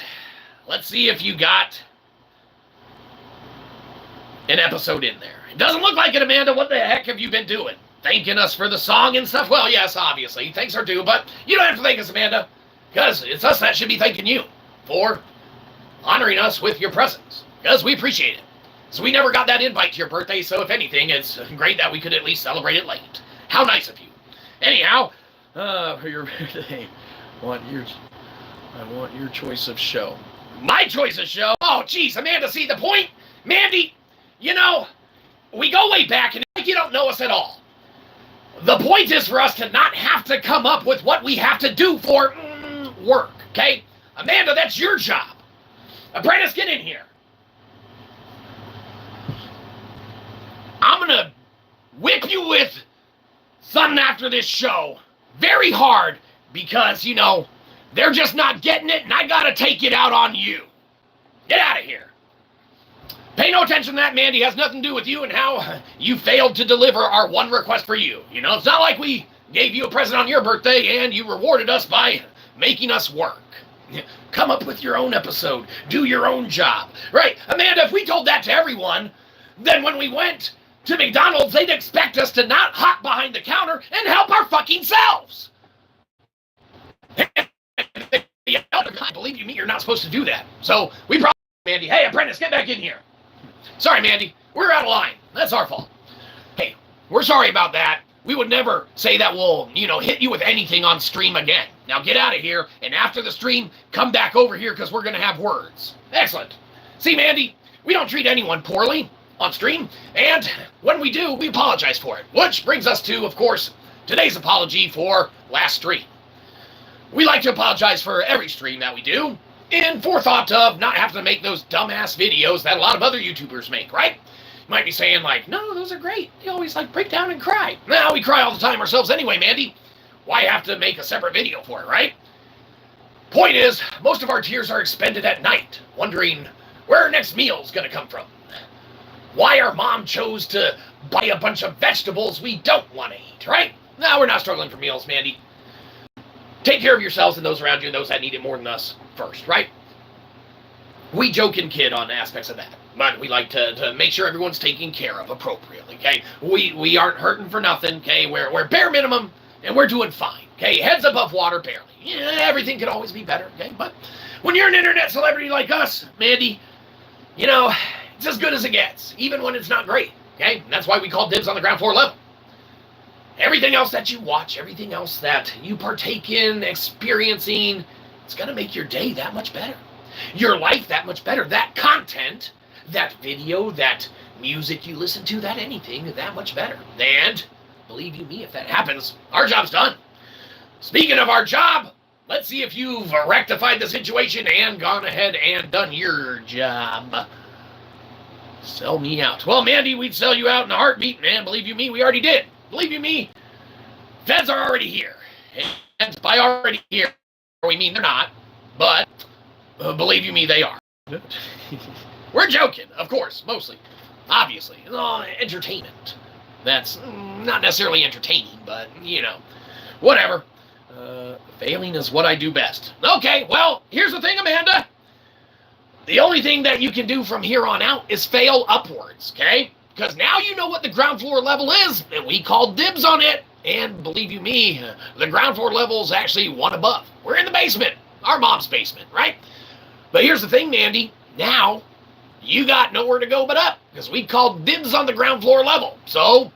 let's see if you got an episode in there. It doesn't look like it, Amanda. What the heck have you been doing? Thanking us for the song and stuff? Well, yes, obviously. Thanks are due, but you don't have to thank us, Amanda. Because it's us that should be thanking you for honoring us with your presence. Because we appreciate it. So we never got that invite to your birthday, so if anything, it's great that we could at least celebrate it late. How nice of you. Anyhow, for your birthday, I want your choice of show. My choice of show? Oh, geez, Amanda, see the point? Mandy, we go way back, and like you don't know us at all. The point is for us to not have to come up with what we have to do for work, okay? Amanda, that's your job. Apprentice, get in here. I'm gonna whip you with something after this show very hard because, they're just not getting it and I gotta take it out on you. Get out of here. Pay no attention to that, Mandy. It has nothing to do with you and how you failed to deliver our one request for you. It's not like we gave you a present on your birthday and you rewarded us by making us work. Come up with your own episode. Do your own job. Right? Amanda, if we told that to everyone, then when we went to McDonald's, they'd expect us to not hop behind the counter and help our fucking selves. Believe you me, you're not supposed to do that. So we probably, Mandy, hey, apprentice, get back in here. Sorry, Mandy, we're out of line. That's our fault. Hey, we're sorry about that. We would never say that we'll, hit you with anything on stream again. Now get out of here, and after the stream, come back over here because we're going to have words. Excellent. See, Mandy, we don't treat anyone poorly on stream, and when we do, we apologize for it. Which brings us to, of course, today's apology for last stream. We like to apologize for every stream that we do, in forethought of not having to make those dumbass videos that a lot of other YouTubers make, right? You might be saying, like, no, those are great. They always, break down and cry. Now, we cry all the time ourselves anyway, Mandy. Why have to make a separate video for it, right? Point is, most of our tears are expended at night, wondering where our next meal's gonna come from. Why our mom chose to buy a bunch of vegetables we don't want to eat, right? No, we're not struggling for meals, Mandy. Take care of yourselves and those around you and those that need it more than us first, right? We joke and kid on aspects of that, but we like to make sure everyone's taken care of appropriately, okay? We aren't hurting for nothing, okay? We're bare minimum, and we're doing fine, okay? Heads above water, barely. Yeah, everything could always be better, okay? But when you're an internet celebrity like us, Mandy, it's as good as it gets, even when it's not great, okay? And that's why we call dibs on the ground floor level. Everything else that you watch, everything else that you partake in, experiencing, it's going to make your day that much better. Your life that much better. That content, that video, that music you listen to, that anything, that much better. And believe you me, if that happens, our job's done. Speaking of our job, let's see if you've rectified the situation and gone ahead and done your job. Sell me out. Well, Mandy, we'd sell you out in a heartbeat, man. Believe you me, we already did. Believe you me, feds are already here. And by already here, we mean they're not, but believe you me, they are. We're joking, of course, mostly. Obviously. Entertainment. That's not necessarily entertaining, but, whatever. Failing is what I do best. Okay, well, here's the thing, Amanda. The only thing that you can do from here on out is fail upwards, okay? Because now you know what the ground floor level is, and we call dibs on it. And believe you me, the ground floor level is actually one above. We're in the basement, our mom's basement, right? But here's the thing, Mandy. Now, you got nowhere to go but up, because we call dibs on the ground floor level. So,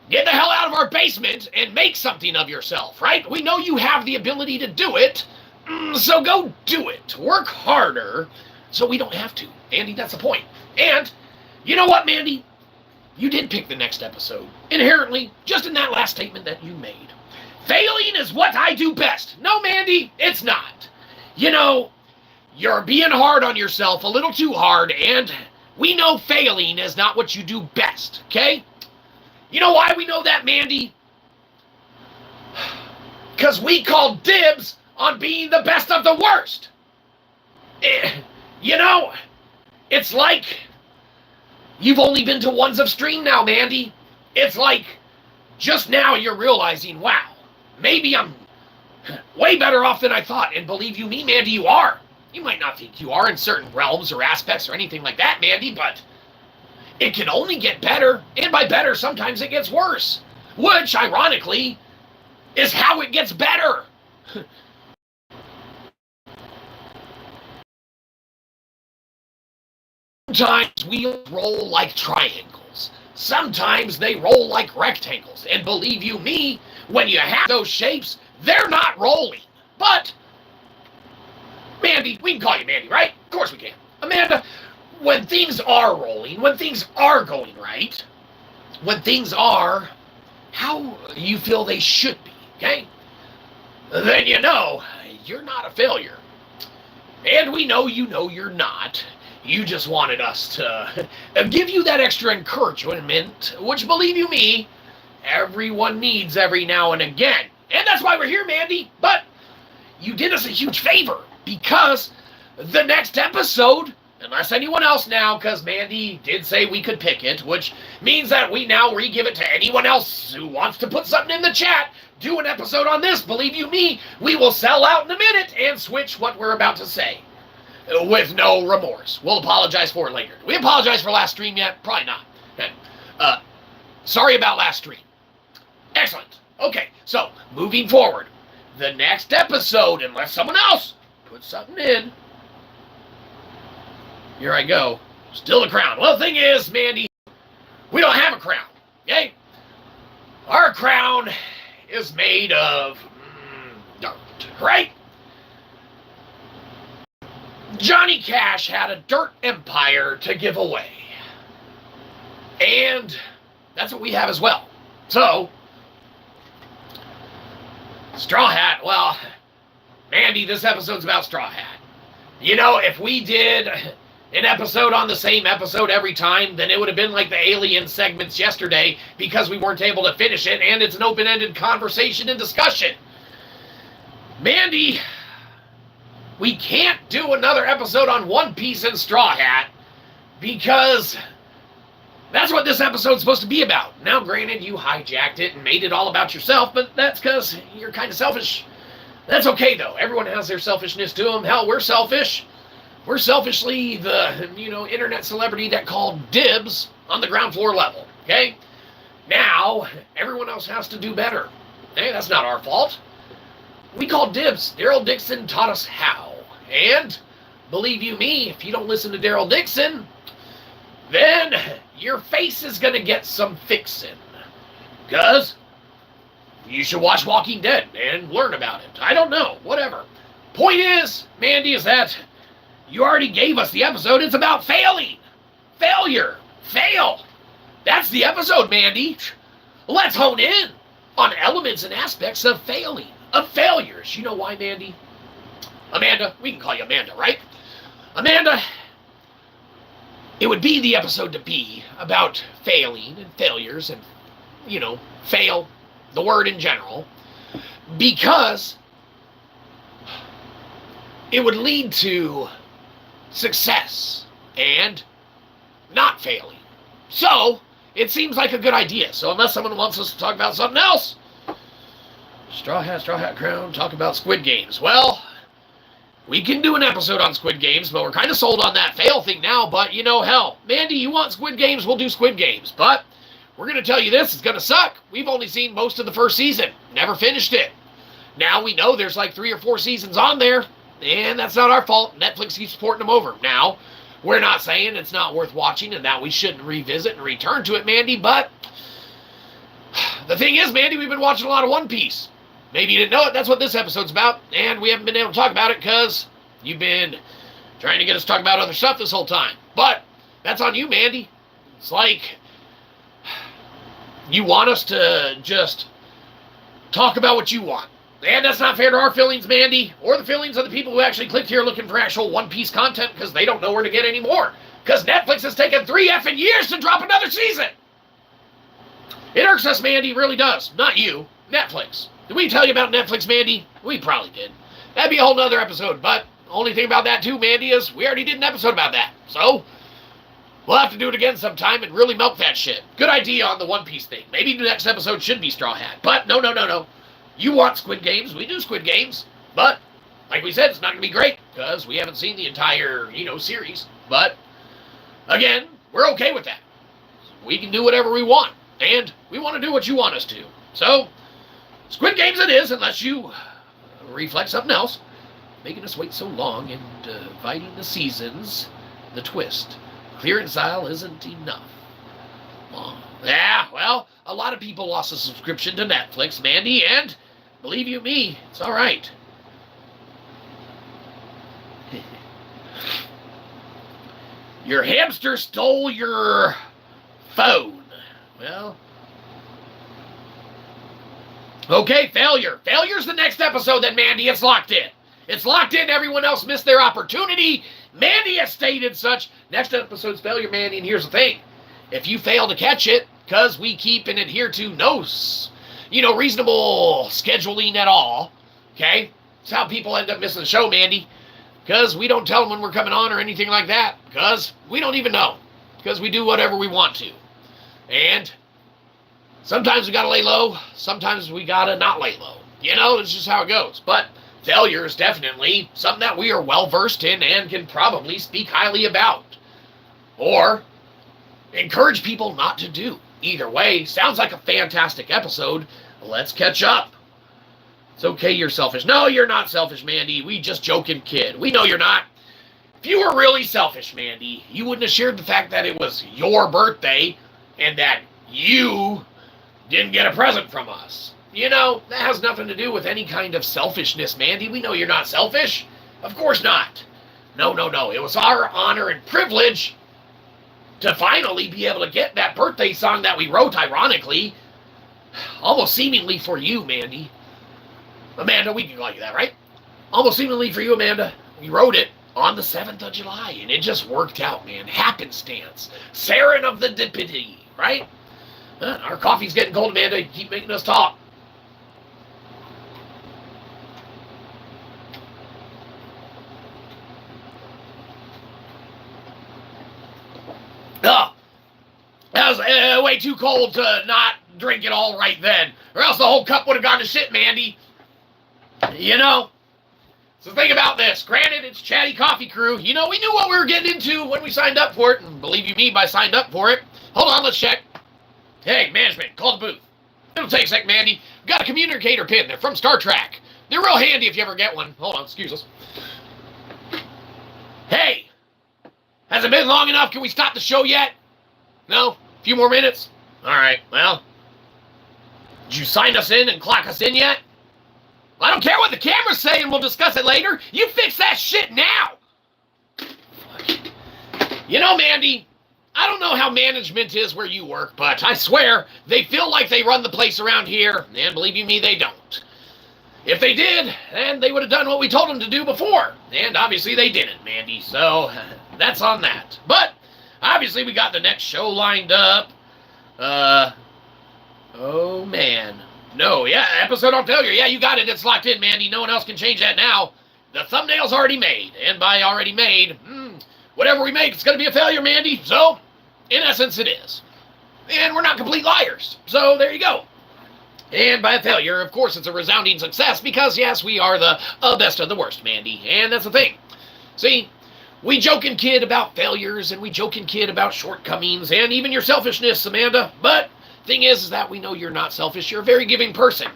get the hell out of our basement and make something of yourself, right? We know you have the ability to do it, so go do it. Work harder, so we don't have to. Andy, that's the point. And you know what, Mandy? You did pick the next episode. Inherently, just in that last statement that you made. Failing is what I do best. No, Mandy, it's not. You're being hard on yourself a little too hard, and we know failing is not what you do best, okay? You know why we know that, Mandy? Because we call dibs on being the best of the worst. It's like you've only been to ones of stream now, Mandy. It's like just now you're realizing, wow, maybe I'm way better off than I thought. And believe you me, Mandy, you are. You might not think you are in certain realms or aspects or anything like that, Mandy, but it can only get better. And by better, sometimes it gets worse. Which, ironically, is how it gets better. Sometimes wheels roll like triangles. Sometimes they roll like rectangles. And believe you me, when you have those shapes, they're not rolling. But, Mandy, we can call you Mandy, right? Of course we can. Amanda, when things are rolling, when things are going right, when things are how you feel they should be, okay? Then you're not a failure. And we know you're not. You just wanted us to give you that extra encouragement, which, believe you me, everyone needs every now and again. And that's why we're here, Mandy. But you did us a huge favor, because the next episode, unless anyone else now, because Mandy did say we could pick it, which means that we now re-give it to anyone else who wants to put something in the chat. do an episode on this. Believe you me, we will sell out in a minute and switch what we're about to say with no remorse. We'll apologize for it later. Do we apologize for last stream yet? Probably not. Okay. Sorry about last stream. Excellent. Okay, so moving forward, the next episode, unless someone else puts something in, here I go. Still the crown. Well, the thing is, Mandy, we don't have a crown. Okay? Our crown is made of dirt, right? Johnny Cash had a dirt empire to give away. And that's what we have as well. So, Straw Hat, well, Mandy, this episode's about Straw Hat. You know, if we did an episode on the same episode every time, then it would have been like the alien segments yesterday because we weren't able to finish it, and it's an open-ended conversation and discussion. Mandy, we can't do another episode on One Piece and Straw Hat because that's what this episode's supposed to be about. Now, granted, you hijacked it and made it all about yourself, but that's because you're kind of selfish. That's okay, though. Everyone has their selfishness to them. Hell, we're selfish. We're selfishly the, internet celebrity that called dibs on the ground floor level, okay? Now, everyone else has to do better. Hey, that's not our fault. We called dibs. Daryl Dixon taught us how. And, believe you me, if you don't listen to Daryl Dixon, then your face is going to get some fixin'. Because you should watch Walking Dead and learn about it. I don't know. Whatever. Point is, Mandy, is that you already gave us the episode. It's about failing. Failure. Fail. That's the episode, Mandy. Let's hone in on elements and aspects of failing, of failures. You know why, Mandy? Amanda. We can call you Amanda, right? Amanda, it would be the episode to be about failing and failures and, fail, the word in general, because it would lead to success and not failing. So, it seems like a good idea. So unless someone wants us to talk about something else, Straw Hat Crown, talk about Squid Games. Well, we can do an episode on Squid Games, but we're kind of sold on that fail thing now. But, hell, Mandy, you want Squid Games, we'll do Squid Games. But we're going to tell you this, it's going to suck. We've only seen most of the first season. Never finished it. Now we know there's like 3 or 4 seasons on there, and that's not our fault. Netflix keeps porting them over. Now, we're not saying it's not worth watching and that we shouldn't revisit and return to it, Mandy, but the thing is, Mandy, we've been watching a lot of One Piece. Maybe you didn't know it. That's what this episode's about, and we haven't been able to talk about it because you've been trying to get us to talk about other stuff this whole time. But that's on you, Mandy. It's like you want us to just talk about what you want. And that's not fair to our feelings, Mandy, or the feelings of the people who actually clicked here looking for actual One Piece content because they don't know where to get any more. Because Netflix has taken 3 effing years to drop another season. It irks us, Mandy, really does. Not you, Netflix. Did we tell you about Netflix, Mandy? We probably did. That'd be a whole nother episode, but the only thing about that too, Mandy, is we already did an episode about that. So, we'll have to do it again sometime and really milk that shit. Good idea on the One Piece thing. Maybe the next episode should be Straw Hat. But no. You want Squid Games, we do Squid Games. But, like we said, it's not going to be great because we haven't seen the entire, series. But, again, we're okay with that. We can do whatever we want. And we want to do what you want us to. So, Squid Games it is, unless you reflect something else. Making us wait so long and dividing the seasons, the twist. Clearance aisle isn't enough. Yeah, well, a lot of people lost a subscription to Netflix, Mandy, and believe you me, it's all right. Your hamster stole your phone. Well, okay, failure. Failure's the next episode then, Mandy. It's locked in. It's locked in. Everyone else missed their opportunity. Mandy has stated such. Next episode's failure, Mandy, and here's the thing. If you fail to catch it, because we keep and adhere to no, reasonable scheduling at all, okay? That's how people end up missing the show, Mandy. Because we don't tell them when we're coming on or anything like that. Because we don't even know. Because we do whatever we want to. And Sometimes we gotta lay low. Sometimes we gotta not lay low. You know, it's just how it goes. But failure is definitely something that we are well versed in and can probably speak highly about. Or encourage people not to do. Either way, sounds like a fantastic episode. Let's catch up. It's okay, you're selfish. No, you're not selfish, Mandy. We just joking, kid. We know you're not. If you were really selfish, Mandy, you wouldn't have shared the fact that it was your birthday and that you didn't get a present from us. You know, that has nothing to do with any kind of selfishness, Mandy. We know you're not selfish. Of course not. No. It was our honor and privilege to finally be able to get that birthday song that we wrote, ironically, almost seemingly for you, Mandy. Amanda, we can call you that, right? Almost seemingly for you, Amanda. We wrote it on the 7th of July, and it just worked out, man. Happenstance. Saren of the Dipity, right? Our coffee's getting cold, Amanda. You keep making us talk. Oh, that was way too cold to not drink it all right then, or else the whole cup would have gone to shit, Mandy. You know, so think about this. Granted, it's Chatty Coffee Crew. You know, we knew what we were getting into when we signed up for it, and believe you me, by signed up for it. Hold on, let's check. Hey, management, call the booth. It'll take a sec, Mandy. We've got a communicator pin. They're from Star Trek. They're real handy if you ever get one. Hold on, excuse us. Hey, has it been long enough? Can we stop the show yet? No? A few more minutes? All right, well, did you sign us in and clock us in yet? I don't care what the camera's saying. We'll discuss it later. You fix that shit now. You know, Mandy, I don't know how management is where you work, but I swear they feel like they run the place around here, and believe you me, they don't. If they did, then they would have done what we told them to do before, and obviously they didn't, Mandy, so that's on that. But obviously we got the next show lined up. Oh man. No, yeah, episode on failure. Yeah, you got it. It's locked in, Mandy. No one else can change that now. The thumbnail's already made. And by already made, whatever we make, it's going to be a failure, Mandy. So, in essence, it is. And we're not complete liars. So, there you go. And by a failure, of course, it's a resounding success because, yes, we are the best of the worst, Mandy. And that's the thing. See, we joke and kid about failures, and we joke and kid about shortcomings, and even your selfishness, Amanda. But thing is that we know you're not selfish. You're a very giving person.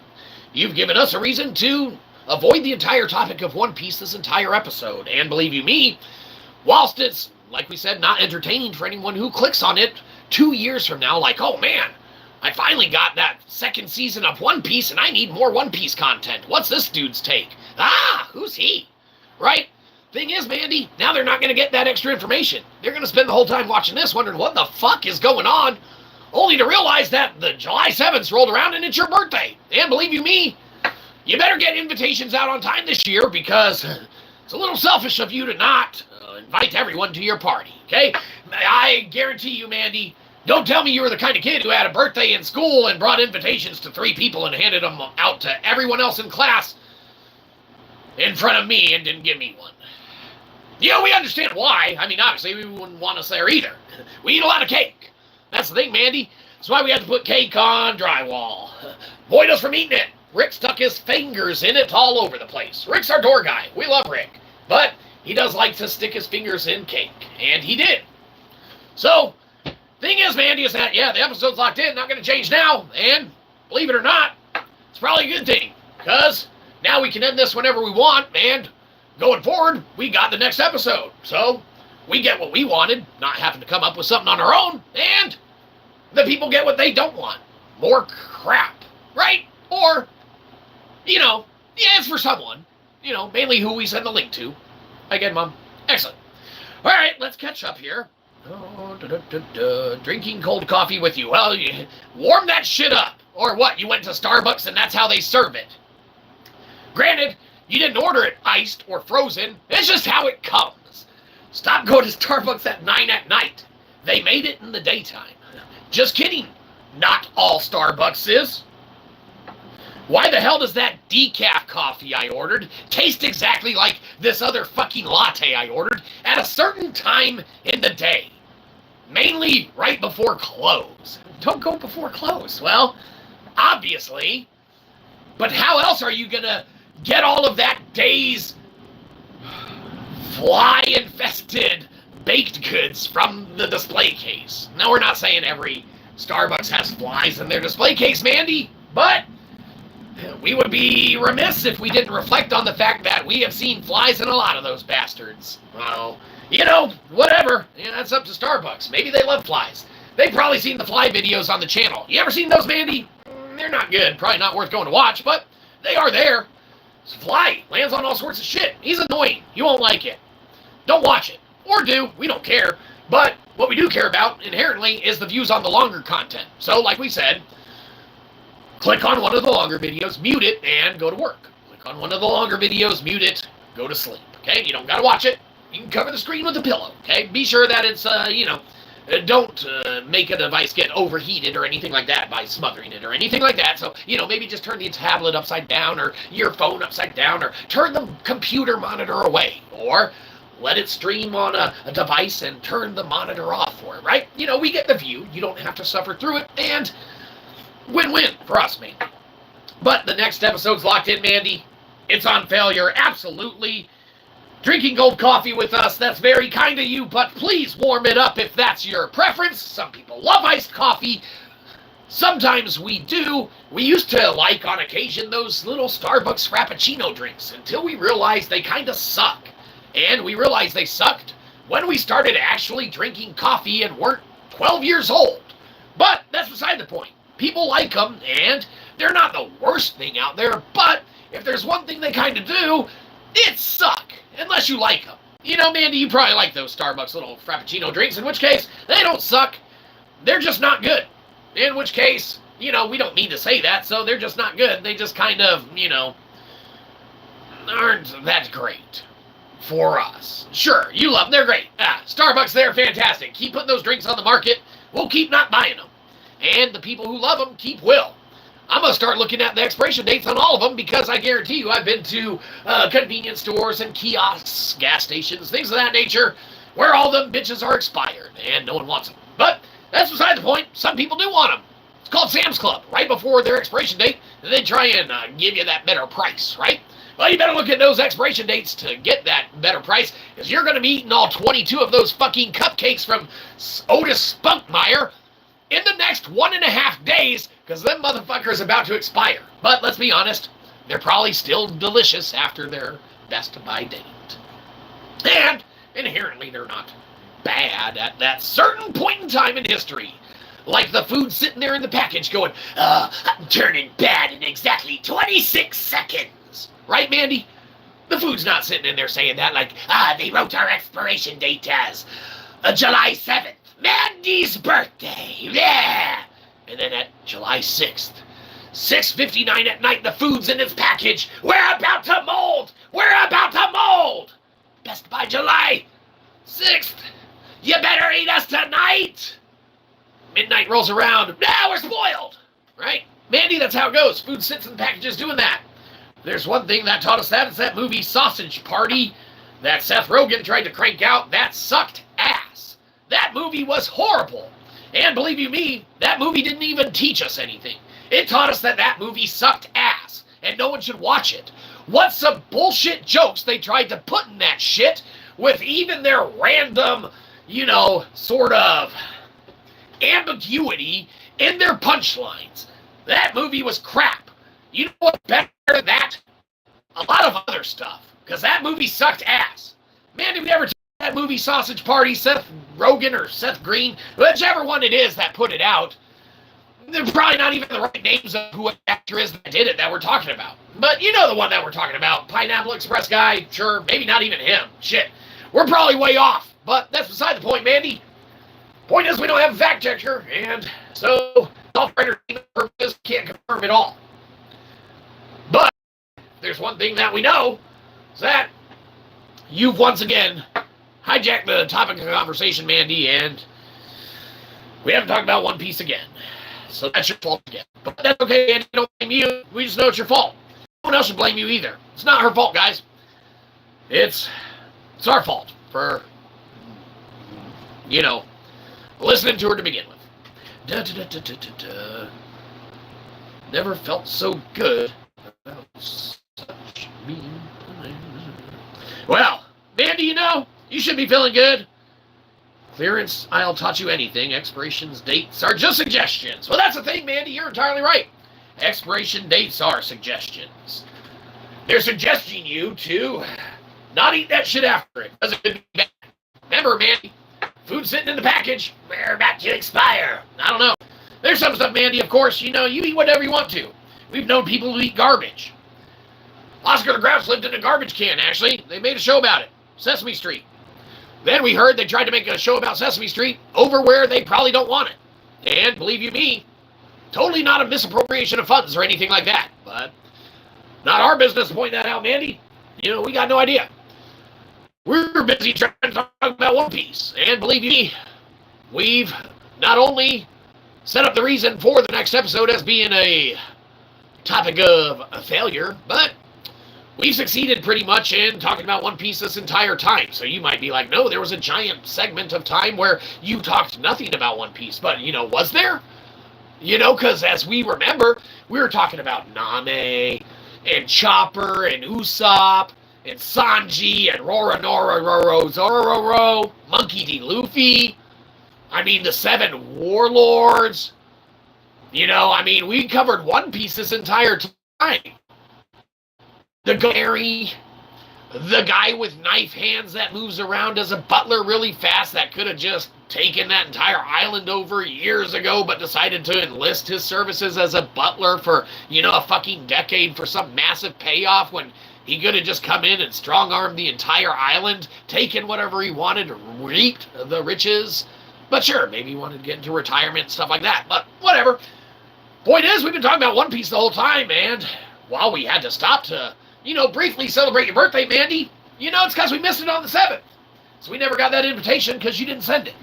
You've given us a reason to avoid the entire topic of One Piece this entire episode. And believe you me, whilst it's, like we said, not entertaining for anyone who clicks on it 2 years from now, like, oh man, I finally got that second season of One Piece and I need more One Piece content. What's this dude's take? Ah, who's he? Right? Thing is, Mandy, now they're not going to get that extra information. They're going to spend the whole time watching this wondering what the fuck is going on, only to realize that the July 7th rolled around and it's your birthday. And believe you me, you better get invitations out on time this year because it's a little selfish of you to not invite everyone to your party, okay? I guarantee you, Mandy, don't tell me you were the kind of kid who had a birthday in school and brought invitations to 3 people and handed them out to everyone else in class in front of me and didn't give me one. You know, we understand why. I mean, obviously, we wouldn't want us there either. We eat a lot of cake. That's the thing, Mandy. That's why we had to put cake on drywall. Avoid us from eating it. Rick stuck his fingers in it all over the place. Rick's our door guy. We love Rick. But he does like to stick his fingers in cake. And he did. So, thing is, Mandy, is that, yeah, the episode's locked in. Not going to change now. And, believe it or not, it's probably a good thing. Because now we can end this whenever we want. And going forward, we got the next episode. So, we get what we wanted, not having to come up with something on our own, and the people get what they don't want. More crap, right? Or, you know, yeah, it's for someone. You know, mainly who we send the link to. Again, Mom. Excellent. All right, let's catch up here. Drinking cold coffee with you. Well, you warm that shit up. Or what, you went to Starbucks and that's how they serve it. Granted, you didn't order it iced or frozen. It's just how it comes. Stop going to Starbucks at 9 at night. They made it in the daytime. Just kidding. Not all Starbucks is. Why the hell does that decaf coffee I ordered taste exactly like this other fucking latte I ordered at a certain time in the day? mainly right before close. Don't go before close. Well, obviously, but how else are you gonna get all of that day's fly-infested baked goods from the display case? Now, we're not saying every Starbucks has flies in their display case, Mandy, but we would be remiss if we didn't reflect on the fact that we have seen flies in a lot of those bastards. Well, whatever. That's up to Starbucks. Maybe they love flies. They've probably seen the fly videos on the channel. You ever seen those, Mandy? They're not good. Probably not worth going to watch, but they are there. This fly lands on all sorts of shit. He's annoying. You won't like it. Don't watch it. Or do. We don't care. But what we do care about, inherently, is the views on the longer content. So, like we said, click on one of the longer videos, mute it, and go to work. Click on one of the longer videos, mute it, go to sleep. Okay? You don't gotta watch it. You can cover the screen with a pillow. Okay? Be sure that it's, don't make a device get overheated or anything like that by smothering it or anything like that. So, maybe just turn the tablet upside down or your phone upside down or turn the computer monitor away or let it stream on a device and turn the monitor off for it, right? We get the view. You don't have to suffer through it, and win-win for us, man. But the next episode's locked in, Mandy. It's on failure, absolutely. Drinking gold coffee with us, that's very kind of you, but please warm it up if that's your preference. Some people love iced coffee. Sometimes we do. We used to like, on occasion, those little Starbucks Frappuccino drinks until we realized they kind of suck. And we realized they sucked when we started actually drinking coffee and weren't 12 years old. But that's beside the point. People like them, and they're not the worst thing out there, but if there's one thing they kind of do, it's suck, unless you like them. Mandy, you probably like those Starbucks little Frappuccino drinks, in which case, they don't suck. They're just not good. In which case, we don't mean to say that, so they're just not good. They just kind of, aren't that great for us. Sure, you love them. They're great. Starbucks, they're fantastic. Keep putting those drinks on the market. We'll keep not buying them. And the people who love them will. I'm going to start looking at the expiration dates on all of them because I guarantee you I've been to convenience stores and kiosks, gas stations, things of that nature, where all them bitches are expired and no one wants them. But that's beside the point. Some people do want them. It's called Sam's Club, right before their expiration date, and they try and give you that better price, right? Well, you better look at those expiration dates to get that better price, because you're going to be eating all 22 of those fucking cupcakes from Otis Spunkmeyer in the next 1.5 days, because them motherfuckers about to expire. But let's be honest, they're probably still delicious after their best by date. And inherently they're not bad at that certain point in time in history. Like the food sitting there in the package going, I'm turning bad in exactly 26 seconds. Right, Mandy? The food's not sitting in there saying that like, they wrote our expiration date as July 7th. Mandy's birthday, yeah! And then at July 6th, 6:59 at night, the food's in its package. We're about to mold! We're about to mold! Best by July 6th. You better eat us tonight! Midnight rolls around. Now we're spoiled! Right? Mandy, that's how it goes. Food sits in the packages doing that. There's one thing that taught us that. It's that movie Sausage Party that Seth Rogen tried to crank out. That sucked ass. That movie was horrible. And believe you me, that movie didn't even teach us anything. It taught us that that movie sucked ass, and no one should watch it. What some bullshit jokes they tried to put in that shit with even their random, sort of ambiguity in their punchlines. That movie was crap. You know what's better than that? A lot of other stuff, because that movie sucked ass. Man, did we ever that movie Sausage Party, Seth Rogen or Seth Green, whichever one it is that put it out, they're probably not even the right names of who the actor is that did it that we're talking about. But you know the one that we're talking about. Pineapple Express guy, sure, maybe not even him. Shit, we're probably way off. But that's beside the point, Mandy. Point is, we don't have a fact checker, and so all for entertainment purposes can't confirm it all. But there's one thing that we know, is that you've once again hijacked the topic of conversation, Mandy, and we haven't talked about One Piece again. So that's your fault again. But that's okay, Andy. Don't blame you. We just know it's your fault. No one else should blame you either. It's not her fault, guys. It's our fault for, listening to her to begin with. Da, da, da, da, da, da, da. Never felt so good about such mean. Well, Mandy, you should be feeling good. Clearance aisle taught you anything. Expirations dates are just suggestions. Well, that's the thing, Mandy. You're entirely right. Expiration dates are suggestions. They're suggesting you to not eat that shit after it. Because it could be bad. Remember, Mandy, food sitting in the package. We're about to expire. I don't know. There's some stuff, Mandy, of course. You eat whatever you want to. We've known people who eat garbage. Oscar the Grouch lived in a garbage can, actually. They made a show about it. Sesame Street. Then we heard they tried to make a show about Sesame Street over where they probably don't want it. And, believe you me, totally not a misappropriation of funds or anything like that. But not our business to point that out, Mandy. We got no idea. We're busy trying to talk about One Piece. And believe you me, we've not only set up the reason for the next episode as being a topic of a failure, but we've succeeded pretty much in talking about One Piece this entire time. So you might be like, no, there was a giant segment of time where you talked nothing about One Piece. But, was there? Because as we remember, we were talking about Name and Chopper and Usopp and Sanji and Roronoa Zororo, Monkey D. Luffy. The 7 warlords. We covered One Piece this entire time. The Gary, the guy with knife hands that moves around as a butler really fast that could have just taken that entire island over years ago but decided to enlist his services as a butler for, a fucking decade for some massive payoff when he could have just come in and strong-armed the entire island, taken whatever he wanted, reaped the riches. But sure, maybe he wanted to get into retirement and stuff like that. But whatever. Point is, we've been talking about One Piece the whole time, and while we had to stop to, briefly celebrate your birthday, Mandy, it's because we missed it on the 7th. So we never got that invitation because you didn't send it.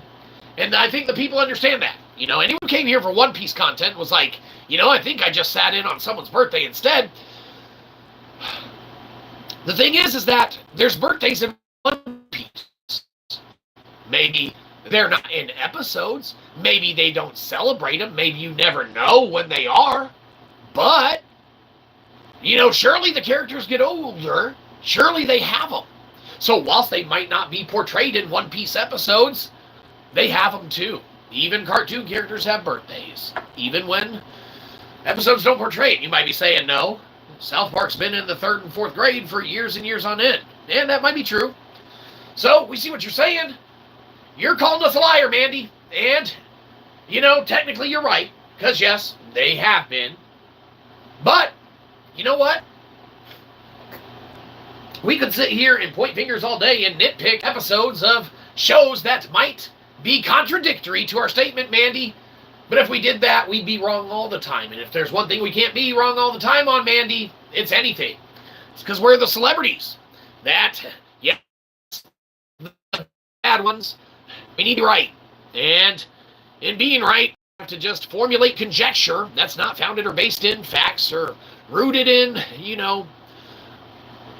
And I think the people understand that. Anyone who came here for One Piece content was like, I think I just sat in on someone's birthday instead. The thing is that there's birthdays in One Piece. Maybe they're not in episodes. Maybe they don't celebrate them. Maybe you never know when they are. But, surely the characters get older. Surely they have them. So whilst they might not be portrayed in One Piece episodes, they have them too. Even cartoon characters have birthdays. Even when episodes don't portray it. You might be saying, no, South Park's been in the 3rd and 4th grade for years and years on end. And that might be true. So, we see what you're saying. You're calling us a liar, Mandy. And, technically you're right. Because, yes, they have been. But, you know what? We could sit here and point fingers all day and nitpick episodes of shows that might be contradictory to our statement, Mandy. But if we did that, we'd be wrong all the time. And if there's one thing we can't be wrong all the time on, Mandy, it's anything. It's because we're the celebrities. That, yes, the bad ones, we need to be right. And in being right, we have to just formulate conjecture that's not founded or based in facts or rooted in,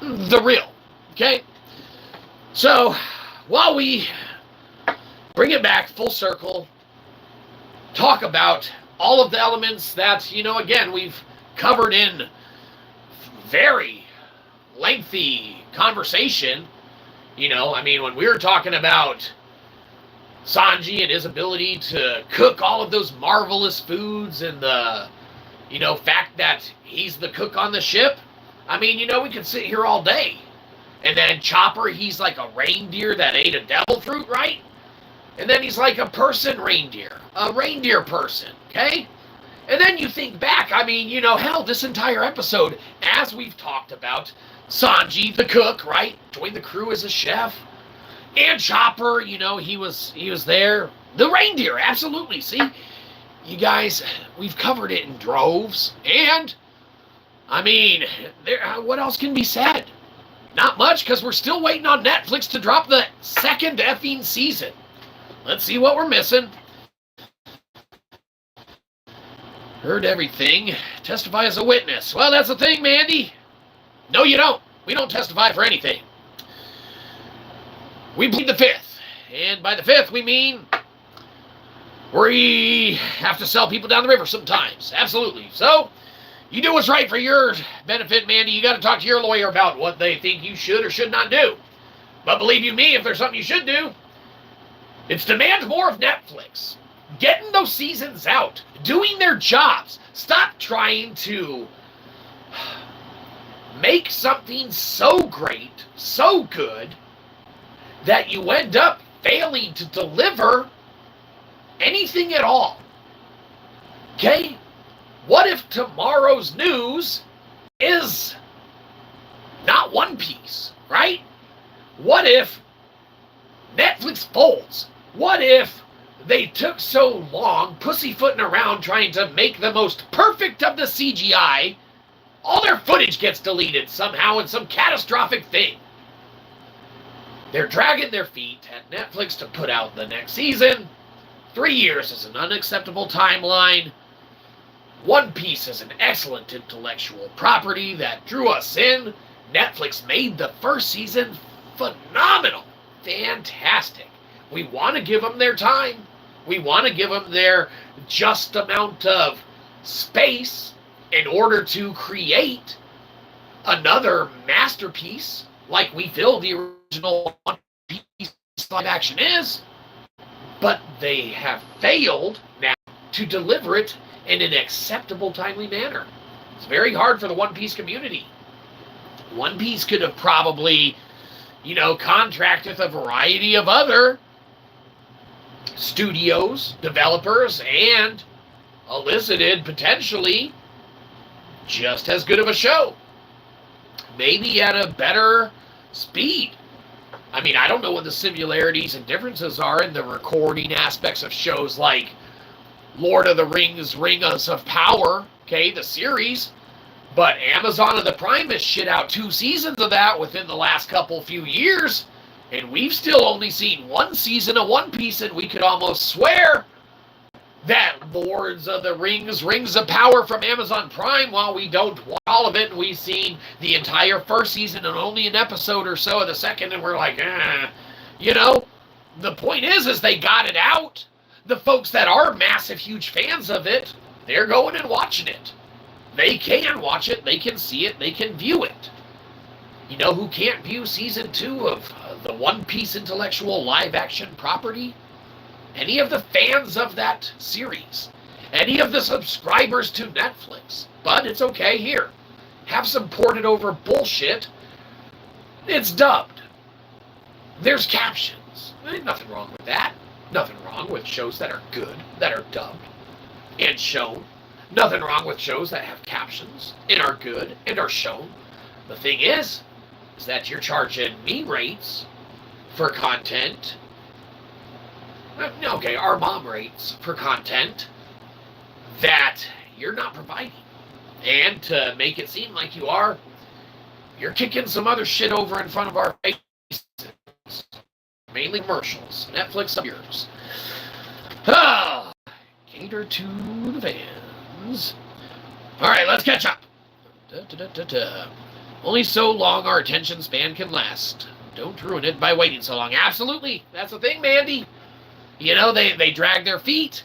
the real. Okay? So, while we bring it back full circle, talk about all of the elements that, again, we've covered in very lengthy conversation. When we were talking about Sanji and his ability to cook all of those marvelous foods and the, fact that he's the cook on the ship, we could sit here all day. And then Chopper, he's like a reindeer that ate a devil fruit, right? And then he's like a person reindeer, a reindeer person, okay? And then you think back, hell, this entire episode, as we've talked about, Sanji, the cook, right, joined the crew as a chef. And Chopper, he was there. The reindeer, absolutely. See, you guys, we've covered it in droves. And, what else can be said? Not much, because we're still waiting on Netflix to drop the 2nd effing season. Let's see what we're missing. Heard everything. Testify as a witness. Well, that's the thing, Mandy. No, you don't. We don't testify for anything. We plead the 5th. And by the 5th, we mean We have to sell people down the river sometimes. Absolutely. So, you do what's right for your benefit, Mandy. You got to talk to your lawyer about what they think you should or should not do. But believe you me, if there's something you should do, it's demand more of Netflix. Getting those seasons out. Doing their jobs. Stop trying to make something so great, so good, that you end up failing to deliver anything at all. Okay? What if tomorrow's news is not One Piece, right? What if Netflix folds? What if they took so long pussyfooting around trying to make the most perfect of the CGI, all their footage gets deleted somehow in some catastrophic thing? They're dragging their feet at Netflix to put out the next season. 3 years is an unacceptable timeline. One Piece is an excellent intellectual property that drew us in. Netflix made the first season phenomenal. Fantastic. We want to give them their time. We want to give them their just amount of space in order to create another masterpiece like we feel the original One Piece live action is. But they have failed now to deliver it in an acceptable, timely manner. It's very hard for the One Piece community. One Piece could have probably, contracted with a variety of other studios, developers, and elicited potentially just as good of a show. Maybe at a better speed. I mean, I don't know what the similarities and differences are in the recording aspects of shows like Lord of the Rings, Rings of Power, okay, the series, but Amazon and the Prime has shit out 2 seasons of that within the last few years, and we've still only seen 1 season of One Piece, and we could almost swear that Lords of the Rings, Rings of Power from Amazon Prime, while we don't watch all of it, and we've seen the entire first season and only an episode or so of the second, and we're like, the point is they got it out. The folks that are massive, huge fans of it, they're going and watching it. They can watch it, they can see it, they can view it. You know who can't view season 2 of the One Piece intellectual live-action property? Any of the fans of that series. Any of the subscribers to Netflix. But it's okay, here. Have some ported over bullshit. It's dubbed. There's captions. Ain't nothing wrong with that. Nothing wrong with shows that are good, that are dubbed and shown. Nothing wrong with shows that have captions and are good and are shown. The thing is that you're charging me rates for content. Okay, our mom rates for content that you're not providing. And to make it seem like you are, you're kicking some other shit over in front of our faces. Mainly commercials. Netflix of yours. Cater to the fans. Alright, let's catch up. Only so long our attention span can last. Don't ruin it by waiting so long. Absolutely. That's the thing, Mandy. They drag their feet.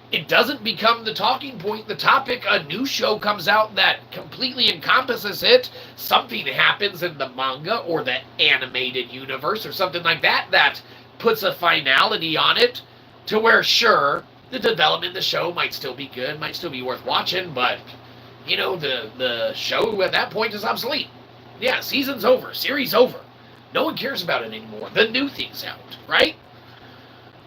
It doesn't become the talking point, the topic. A new show comes out that completely encompasses it. Something happens in the manga or the animated universe or something like that that puts a finality on it to where, sure, the development of the show might still be good, might still be worth watching, but, the show at that point is obsolete. Yeah, season's over, series over. No one cares about it anymore. The new thing's out, right?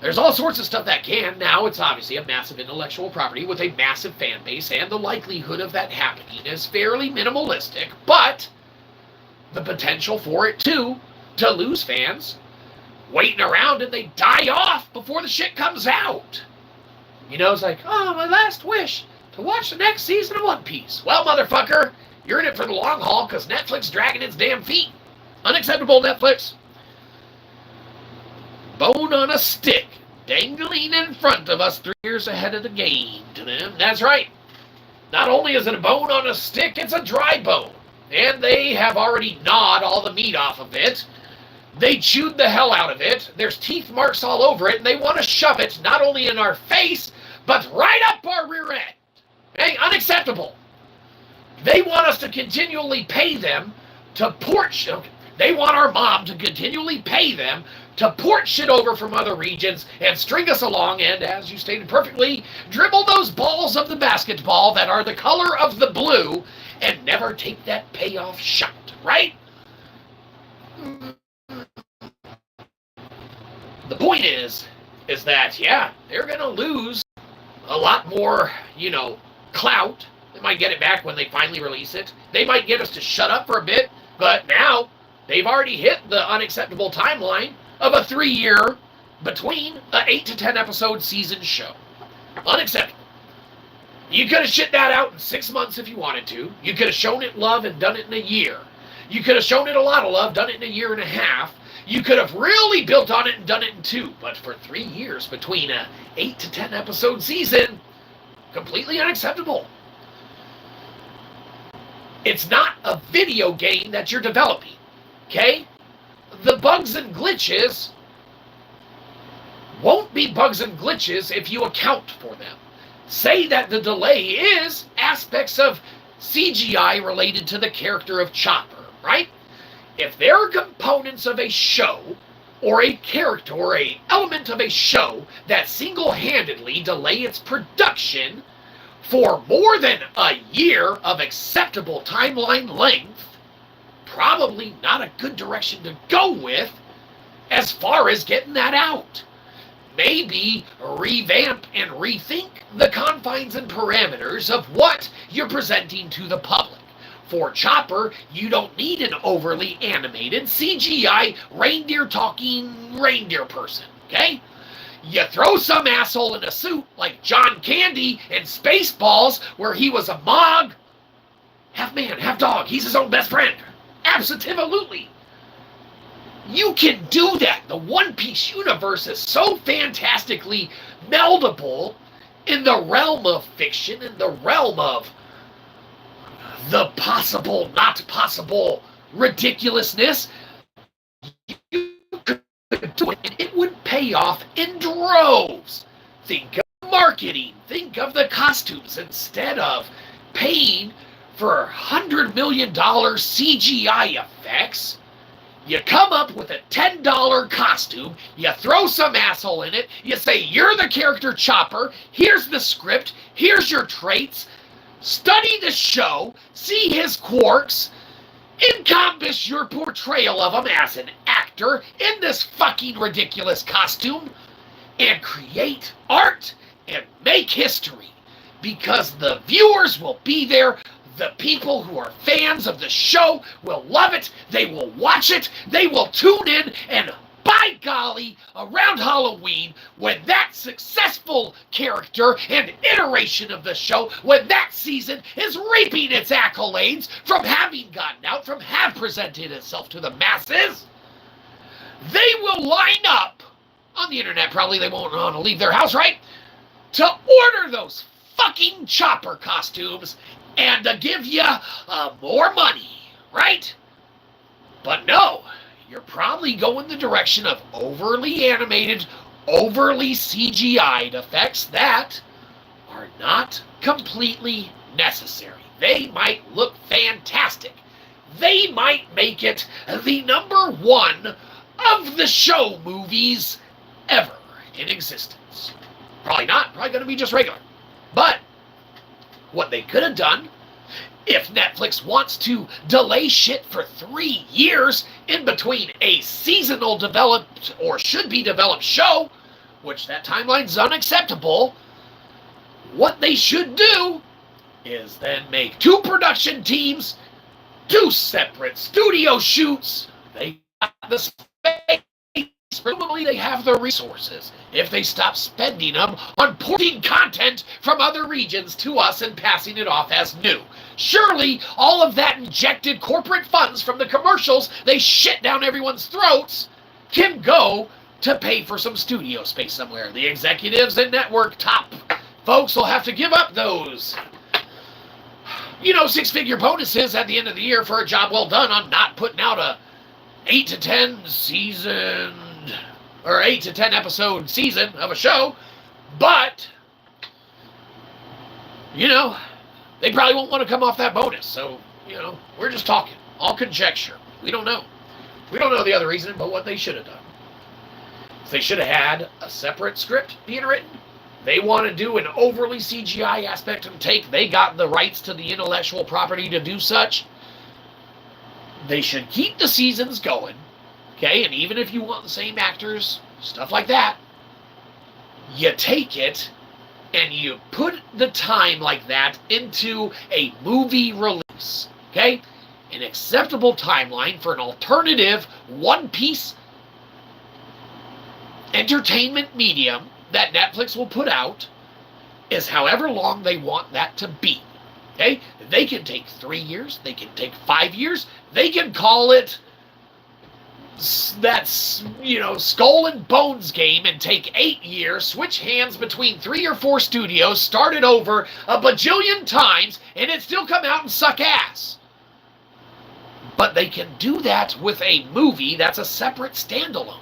There's all sorts of stuff that can. Now it's obviously a massive intellectual property with a massive fan base, and the likelihood of that happening is fairly minimalistic, but the potential for it to lose fans waiting around and they die off before the shit comes out. It's like, oh, my last wish, to watch the next season of One Piece. Well, motherfucker, you're in it for the long haul because Netflix dragging its damn feet. Unacceptable, Netflix. Bone on a stick, dangling in front of us 3 years ahead of the game to them. That's right. Not only is it a bone on a stick, it's a dry bone. And they have already gnawed all the meat off of it They chewed the hell out of it. There's teeth marks all over it, and they want to shove it not only in our face, but right up our rear end. Okay? Unacceptable. They want us to continually pay them to port shit. They want our mom to continually pay them to port shit over from other regions and string us along and, as you stated perfectly, dribble those balls of the basketball that are the color of the blue and never take that payoff shot, right? The point is that, yeah, they're going to lose a lot more, clout. They might get it back when they finally release it. They might get us to shut up for a bit, but now they've already hit the unacceptable timeline of a 3-year between an 8 to 10 episode season show. Unacceptable. You could have shit that out in 6 months if you wanted to. You could have shown it love and done it in a year. You could have shown it a lot of love, done it in a year and a half. You could have really built on it and done it in 2. But for 3 years between a 8 to 10 episode season, completely unacceptable. It's not a video game that you're developing, okay? The bugs and glitches won't be bugs and glitches if you account for them. Say that the delay is aspects of CGI related to the character of Chopper, right? If there are components of a show or a character or an element of a show that single-handedly delay its production for more than a year of acceptable timeline length, probably not a good direction to go with as far as getting that out. Maybe revamp and rethink the confines and parameters of what you're presenting to the public. For Chopper, you don't need an overly animated CGI reindeer-talking reindeer person, okay? You throw some asshole in a suit like John Candy in Spaceballs, where he was a Mog, half man, half dog. He's his own best friend. Absolutely. You can do that. The One Piece universe is so fantastically meldable in the realm of fiction, in the realm of the possible, not possible ridiculousness. You could do it, and it would pay off in droves. Think of marketing. Think of the costumes. Instead of paying for $100 million CGI effects, you come up with a $10 costume, you throw some asshole in it, you say, you're the character Chopper, here's the script, here's your traits, study the show, see his quirks, encompass your portrayal of him as an actor in this fucking ridiculous costume, and create art and make history. Because the viewers will be there, the people who are fans of the show will love it, they will watch it, they will tune in, and by golly, around Halloween, when that successful character and iteration of the show, when that season is reaping its accolades from having gotten out, from have presented itself to the masses, they will line up on the internet. Probably they won't want to leave their house, right? To order those fucking Chopper costumes and to give you more money, right? But no, you're probably going the direction of overly animated, overly CGI'd effects that are not completely necessary. They might look fantastic. They might make it the #1 of the show movies ever in existence. Probably not. Probably going to be just regular. But what they could have done, if Netflix wants to delay shit for 3 years in between a seasonal developed or should be developed show, which that timeline's unacceptable, what they should do is then make 2 production teams, 2 separate studio shoots. They got the space. Presumably they have the resources if they stop spending them on porting content from other regions to us and passing it off as new. Surely all of that injected corporate funds from the commercials they shit down everyone's throats can go to pay for some studio space somewhere. The executives and network top folks will have to give up those, 6-figure bonuses at the end of the year for a job well done on not putting out a 8 to 10 season, or 8 to 10 episode season of a show, but, you know, they probably won't want to come off that bonus. So, you know, we're just talking. All conjecture. We don't know. We don't know the other reason, but what they should have done. They should have had a separate script being written. They want to do an overly CGI aspect of the take. They got the rights to the intellectual property to do such. They should keep the seasons going. Okay, and even if you want the same actors, stuff like that, you take it and you put the time like that into a movie release. Okay? An acceptable timeline for an alternative one-piece entertainment medium that Netflix will put out is however long they want that to be. Okay? They can take 3 years. They can take 5 years. They can call it that's, you know, Skull and Bones game and take 8 years, switch hands between 3 or 4 studios, start it over a bajillion times, and it still come out and suck ass. But they can do that with a movie that's a separate standalone.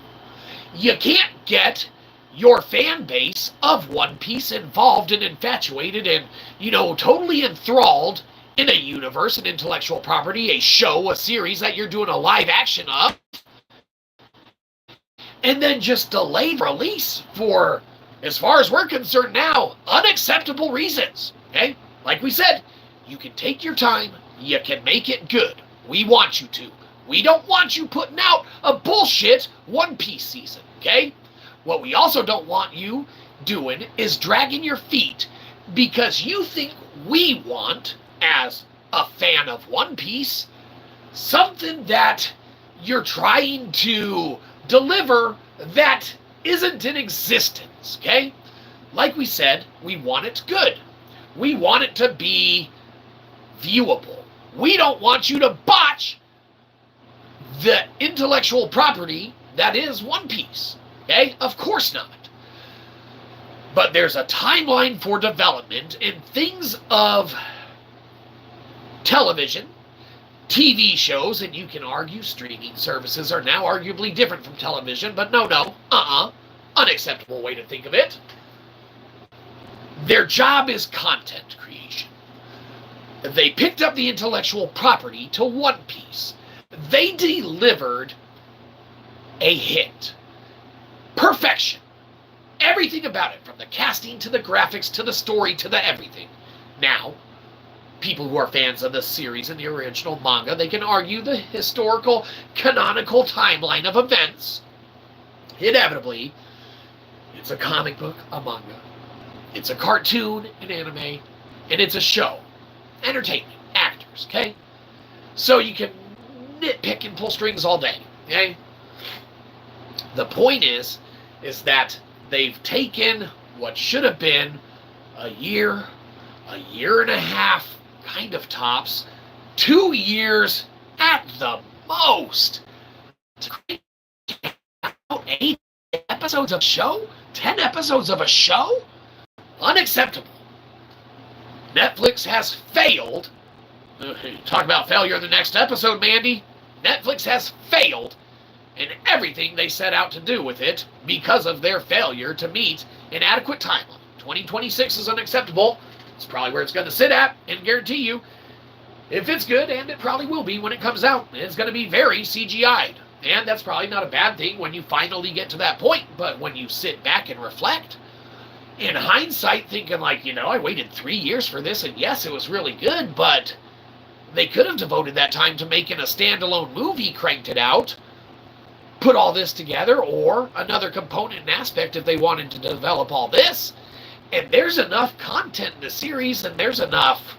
You can't get your fan base of One Piece involved and infatuated and, you know, totally enthralled in a universe, an intellectual property, a show, a series that you're doing a live action of, and then just delay release for, as far as we're concerned now, unacceptable reasons. Okay? Like we said, you can take your time, you can make it good. We want you to. We don't want you putting out a bullshit One Piece season, okay? What we also don't want you doing is dragging your feet because you think we want, as a fan of One Piece, something that you're trying to deliver that isn't in existence, okay? Like we said, we want it good. We want it to be viewable. We don't want you to botch the intellectual property that is One Piece. Okay? Of course not. But there's a timeline for development in things of television, TV shows, and you can argue streaming services are now arguably different from television, but no, unacceptable way to think of it. Their job is content creation. They picked up the intellectual property to One Piece. They delivered a hit. Perfection. Everything about it, from the casting to the graphics to the story to the everything. Now, people who are fans of the series and the original manga, they can argue the historical, canonical timeline of events. Inevitably, it's a comic book, a manga. It's a cartoon, an anime, and it's a show. Entertainment, actors, okay? So you can nitpick and pull strings all day, okay? The point is that they've taken what should have been a year and a half, kind of tops, 2 years at the most, to create 8 episodes of a show, 10 episodes of a show? Unacceptable. Netflix has failed. Talk about failure in the next episode, Mandy. Netflix has failed in everything they set out to do with it because of their failure to meet an adequate timeline. 2026 is unacceptable. It's probably where it's going to sit at, and guarantee you, if it's good, and it probably will be when it comes out, it's going to be very CGI'd. And that's probably not a bad thing when you finally get to that point, but when you sit back and reflect, in hindsight, thinking like, you know, I waited 3 years for this, and yes, it was really good, but they could have devoted that time to making a standalone movie, cranked it out, put all this together, or another component and aspect if they wanted to develop all this. And there's enough content in the series, and there's enough,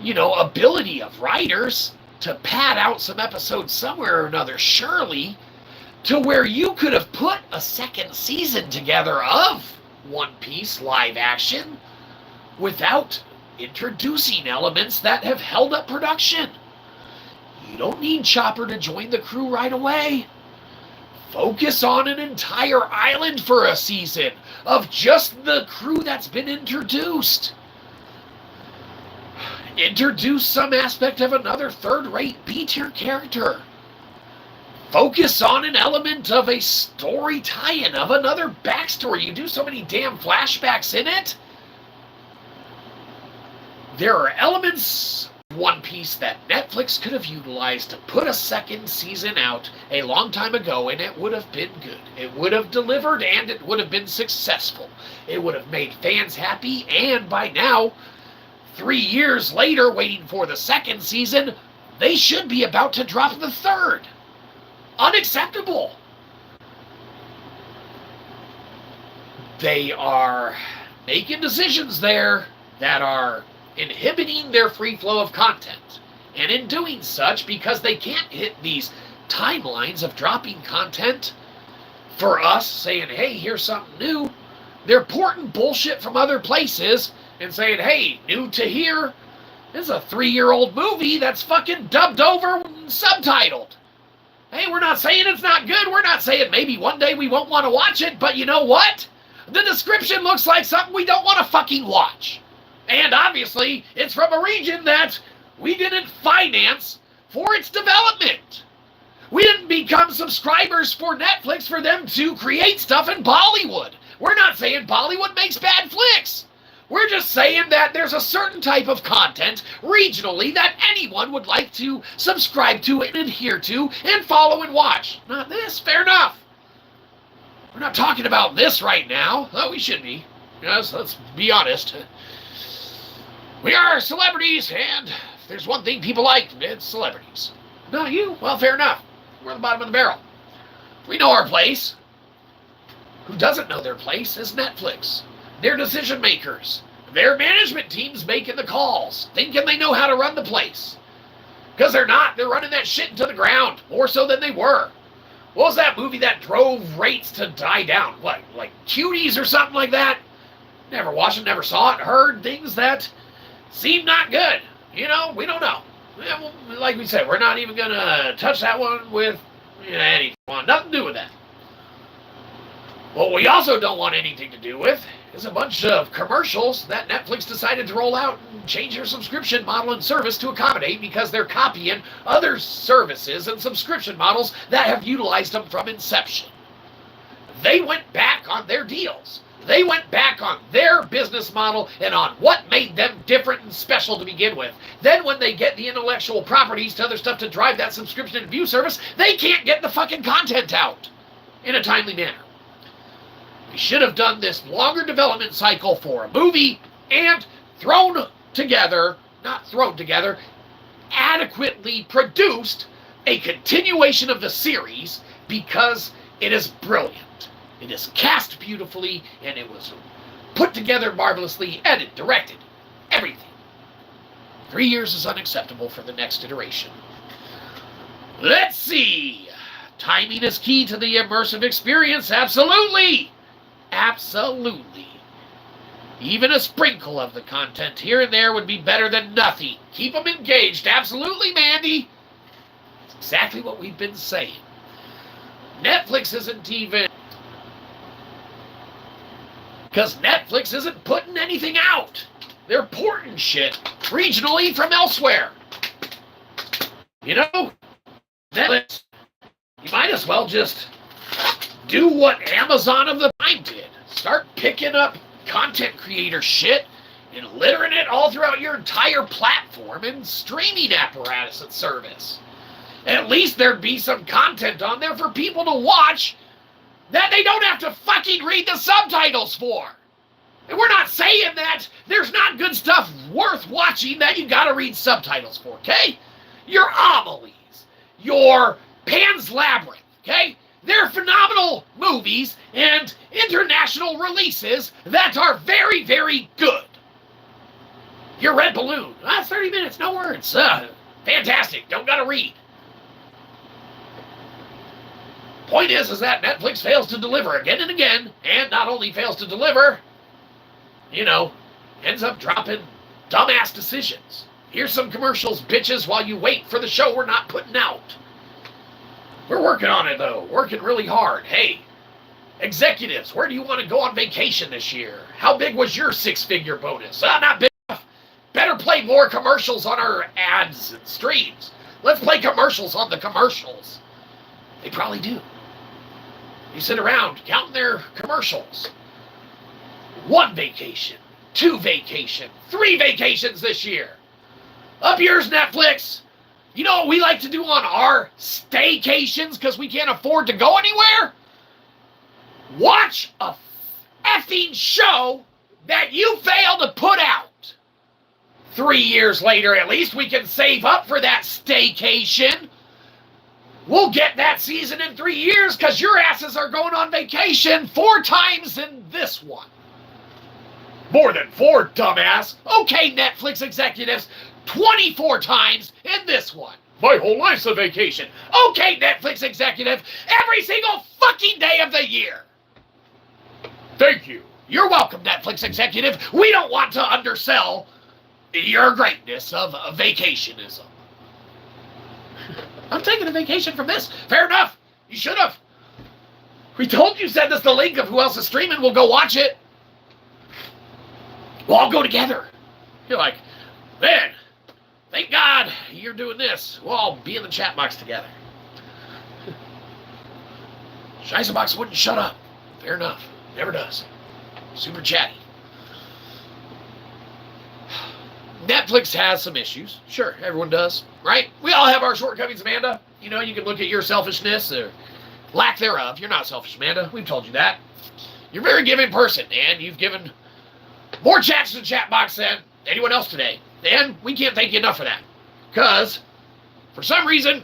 you know, ability of writers to pad out some episodes somewhere or another, surely, to where you could have put a second season together of One Piece live action without introducing elements that have held up production. You don't need Chopper to join the crew right away. Focus on an entire island for a season of just the crew that's been introduced. Introduce some aspect of another third-rate B-tier character. focus on an element of a story tie-in, of another backstory. You do so many damn flashbacks in it. There are elements of One Piece that Netflix could have utilized to put a second season out a long time ago, and it would have been good. It would have delivered, and it would have been successful. It would have made fans happy, and by now, 3 years later, waiting for the second season, they should be about to drop the third. Unacceptable. They are making decisions there that are inhibiting their free flow of content. And in doing such, because they can't hit these timelines of dropping content for us, saying, hey, here's something new, they're porting bullshit from other places and saying, hey, new to here, this is a 3-year-old movie that's fucking dubbed over and subtitled. Hey, we're not saying it's not good. We're not saying maybe one day we won't want to watch it, but you know what? The description looks like something we don't want to fucking watch. And obviously, it's from a region that we didn't finance for its development. We didn't become subscribers for Netflix for them to create stuff in Bollywood. We're not saying Bollywood makes bad flicks. We're just saying that there's a certain type of content regionally that anyone would like to subscribe to and adhere to and follow and watch. Not this, fair enough. We're not talking about this right now, though we should be. Yes, let's be honest. We are celebrities, and if there's one thing people like, it's celebrities. Not you? Well, fair enough. We're at the bottom of the barrel. We know our place. Who doesn't know their place is Netflix. They're decision makers. Their management team's making the calls, thinking they know how to run the place. Because they're not. They're running that shit into the ground, more so than they were. What was that movie that drove rates to die down? What, like Cuties or something like that? Never watched it, never saw it, heard things that seemed not good. You know, we don't know. Like we said, we're not even going to touch that one with anything. Nothing to do with that. What we also don't want anything to do with is a bunch of commercials that Netflix decided to roll out and change their subscription model and service to accommodate because they're copying other services and subscription models that have utilized them from inception. They went back on their deals. They went back on their business model and on what made them different and special to begin with. Then when they get the intellectual properties to other stuff to drive that subscription and view service, they can't get the fucking content out in a timely manner. We should have done this longer development cycle for a movie and adequately produced a continuation of the series because it is brilliant. It is cast beautifully and it was put together marvelously, edited, directed, everything. 3 years is unacceptable for the next iteration. Let's see. Timing is key to the immersive experience. Absolutely. Absolutely. Even a sprinkle of the content here and there would be better than nothing. Keep them engaged. Absolutely, Mandy. That's exactly what we've been saying. Netflix isn't even... Because Netflix isn't putting anything out. They're porting shit regionally from elsewhere. You know, Netflix, you might as well just do what Amazon of the time did. Start picking up content creator shit and littering it all throughout your entire platform and streaming apparatus and service. At least there'd be some content on there for people to watch that they don't have to fucking read the subtitles for. And we're not saying that there's not good stuff worth watching that you gotta read subtitles for, okay? Your Amelie's, your Pan's Labyrinth, okay? They're phenomenal movies and international releases that are very, very good. Your Red Balloon, 30 minutes, no words. Fantastic, don't gotta read. Point is that Netflix fails to deliver again and again, and not only fails to deliver, ends up dropping dumbass decisions. Here's some commercials, bitches, while you wait for the show we're not putting out. We're working on it, though. Working really hard. Hey, executives, where do you want to go on vacation this year? How big was your 6-figure bonus? Not big enough. Better play more commercials on our ads and streams. Let's play commercials on the commercials. They probably do. You sit around counting their commercials. 1 vacation, 2 vacation, 3 vacations this year. Up yours, Netflix. You know what we like to do on our staycations because we can't afford to go anywhere? Watch a effing show that you failed to put out. 3 years later, at least we can save up for that staycation. We'll get that season in 3 years because your asses are going on vacation 4 times in this one. More than 4, dumbass. Okay, Netflix executives, 24 times in this one. My whole life's a vacation. Okay, Netflix executive, every single fucking day of the year. Thank you. You're welcome, Netflix executive. We don't want to undersell your greatness of vacationism. I'm taking a vacation from this. Fair enough. You should have. We told you, send us the link of who else is streaming. We'll go watch it. We'll all go together. You're like, man, thank God you're doing this. We'll all be in the chat box together. Shyzabox wouldn't shut up. Fair enough. Never does. Super chatty. Netflix has some issues. Sure, everyone does, right? We all have our shortcomings, Amanda. You know, you can look at your selfishness or lack thereof. You're not selfish, Amanda. We've told you that. You're a very giving person, and you've given more chats to the chat box than anyone else today. And we can't thank you enough for that. Because, for some reason,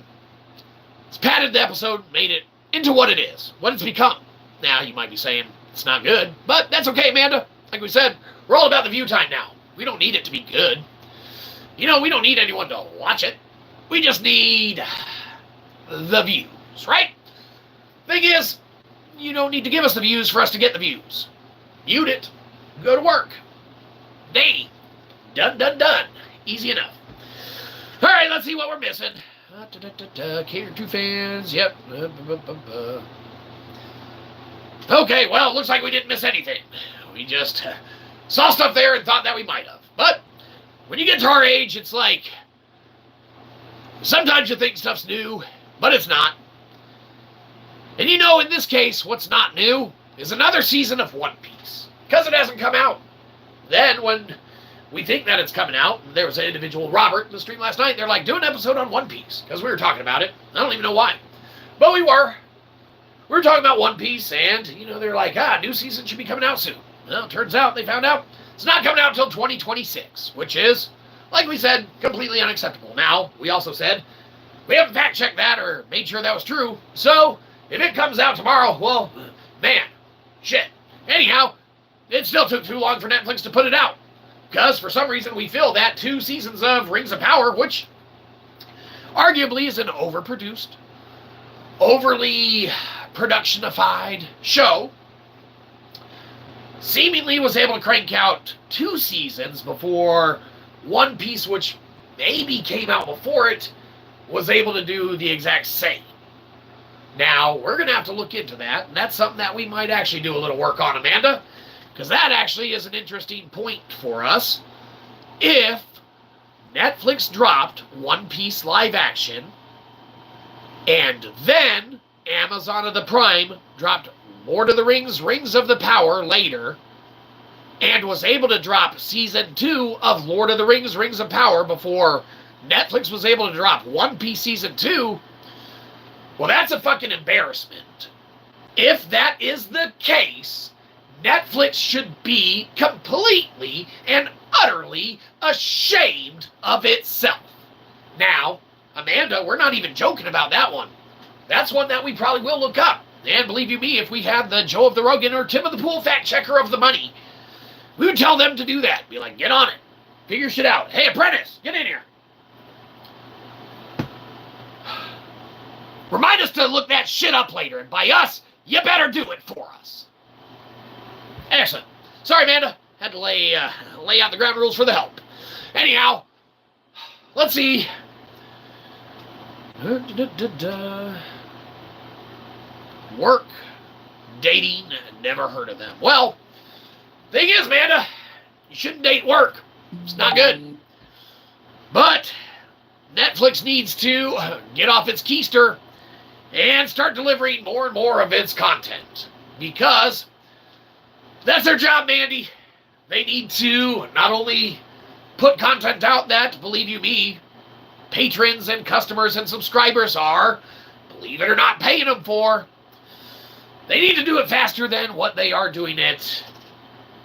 it's padded the episode, made it into what it is, what it's become. Now, you might be saying it's not good, but that's okay, Amanda. Like we said, we're all about the view time now. We don't need it to be good. You know, we don't need anyone to watch it. We just need the views, right? Thing is, you don't need to give us the views for us to get the views. Mute it. Go to work. Day. Done, done, done. Easy enough. All right, let's see what we're missing. Cater to fans. Yep. Okay, well, looks like we didn't miss anything. We just saw stuff there and thought that we might have. But when you get to our age, it's like sometimes you think stuff's new, but it's not. And you know, in this case, what's not new is another season of One Piece. Because it hasn't come out. Then when we think that it's coming out, there was an individual, Robert, in the stream last night, they're like, do an episode on One Piece. Because we were talking about it. I don't even know why. But we were. We were talking about One Piece, and, you know, they're like, new season should be coming out soon. Well, it turns out they found out it's not coming out until 2026, which is, like we said, completely unacceptable. Now, we also said we haven't fact-checked that or made sure that was true. So, if it comes out tomorrow, well, man, shit. Anyhow, it still took too long for Netflix to put it out. Because, for some reason, we feel that 2 seasons of Rings of Power, which arguably is an overproduced, overly productionified show, seemingly was able to crank out 2 seasons before One Piece, which maybe came out before it, was able to do the exact same. Now, we're going to have to look into that, and that's something that we might actually do a little work on, Amanda, because that actually is an interesting point for us. If Netflix dropped One Piece live action, and then Amazon of the Prime dropped Lord of the Rings, Rings of the Power later, and was able to drop Season 2 of Lord of the Rings, Rings of Power before Netflix was able to drop One Piece Season 2, well, that's a fucking embarrassment. If that is the case, Netflix should be completely and utterly ashamed of itself. Now, Amanda, we're not even joking about that one. That's one that we probably will look up. And believe you me, if we had the Joe of the Rogan or Tim of the Pool fact checker of the money, we would tell them to do that. Be like, get on it. Figure shit out. Hey, apprentice, get in here. Remind us to look that shit up later. And by us, you better do it for us. Excellent. Sorry, Amanda. Had to lay out the ground rules for the help. Anyhow, let's see. Work, dating, never heard of them. Well, thing is, Amanda, you shouldn't date work. It's not good. But Netflix needs to get off its keister and start delivering more and more of its content. Because that's their job, Mandy. They need to not only put content out that, believe you me, patrons and customers and subscribers are, believe it or not, paying them for. They need to do it faster than what they are doing it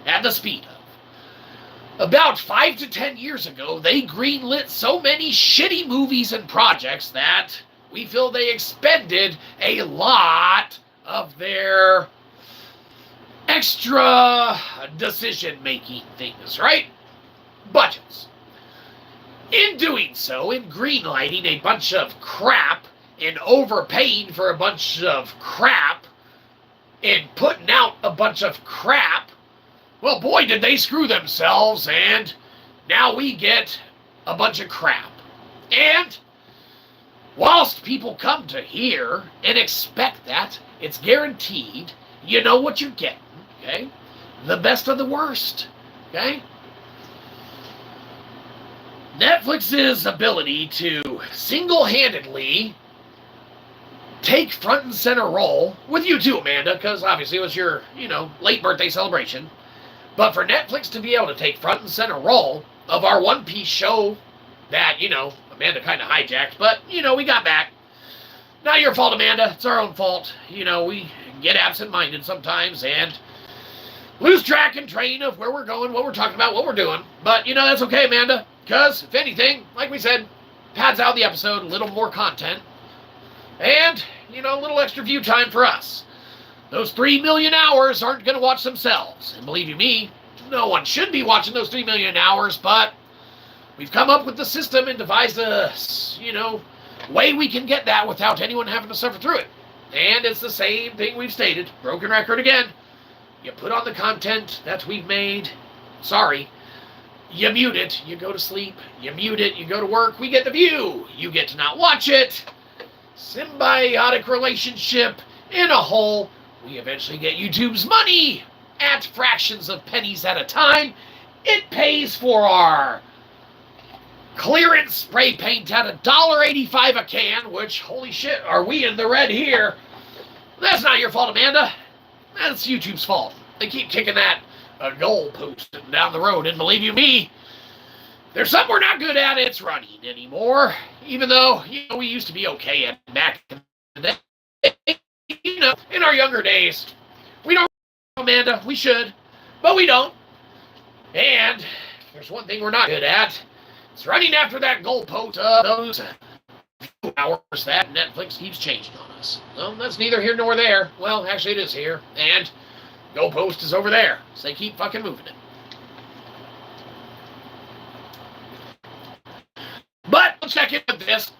at the speed of. About 5 to 10 years ago, they greenlit so many shitty movies and projects that we feel they expended a lot of their extra decision-making things, right? Budgets. In doing so, in greenlighting a bunch of crap, in overpaying for a bunch of crap, in putting out a bunch of crap, well, boy, did they screw themselves, and now we get a bunch of crap. And whilst people come to hear and expect that, it's guaranteed you know what you're getting, okay? The best of the worst, okay? Netflix's ability to single-handedly take front and center role, with you too, Amanda, because obviously it was your, late birthday celebration, but for Netflix to be able to take front and center role of our One Piece show that, Amanda kind of hijacked, but, we got back. Not your fault, Amanda. It's our own fault. We get absent-minded sometimes and lose track and train of where we're going, what we're talking about, what we're doing. But, that's okay, Amanda, because, if anything, like we said, pads out the episode, a little more content, and, a little extra view time for us. Those 3 million hours aren't going to watch themselves. And believe you me, no one should be watching those 3 million hours, but we've come up with the system and devised a, way we can get that without anyone having to suffer through it. And it's the same thing we've stated. Broken record again. You put on the content that we've made. Sorry. You mute it. You go to sleep. You mute it. You go to work. We get the view. You get to not watch it. Symbiotic relationship in a whole. We eventually get YouTube's money at fractions of pennies at a time. It pays for our clearance spray paint at $1.85 a can, which, holy shit, are we in the red here? That's not your fault, Amanda. That's YouTube's fault. They keep kicking that goal post down the road, and believe you me, there's something we're not good at. It's running anymore, even though, we used to be okay at back in the day. In our younger days, we don't, Amanda, we should, but we don't. And there's one thing we're not good at. It's running after that goalpost those hours that Netflix keeps changing on us. Well, that's neither here nor there. Well, actually it is here. And goalpost is over there. So they keep fucking moving it. But let's check in with this.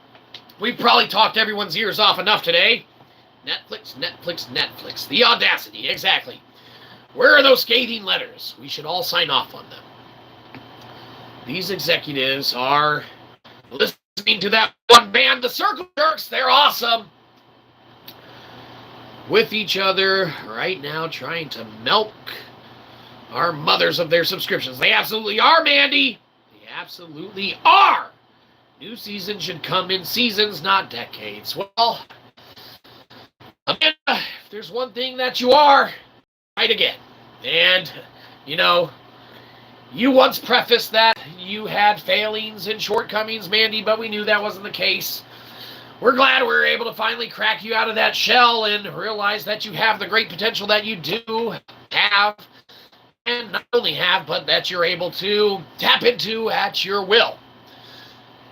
We've probably talked everyone's ears off enough today. Netflix. The audacity, exactly. Where are those scathing letters? We should all sign off on them. These executives are listening to that one band, the Circle Jerks. They're awesome. With each other right now, trying to milk our mothers of their subscriptions. They absolutely are, Mandy. They absolutely are. New season should come in seasons, not decades. Well, Amanda, if there's one thing that you are, right again. And, you once prefaced that you had failings and shortcomings, Mandy, but we knew that wasn't the case. We're glad we were able to finally crack you out of that shell and realize that you have the great potential that you do have, and not only have, but that you're able to tap into at your will.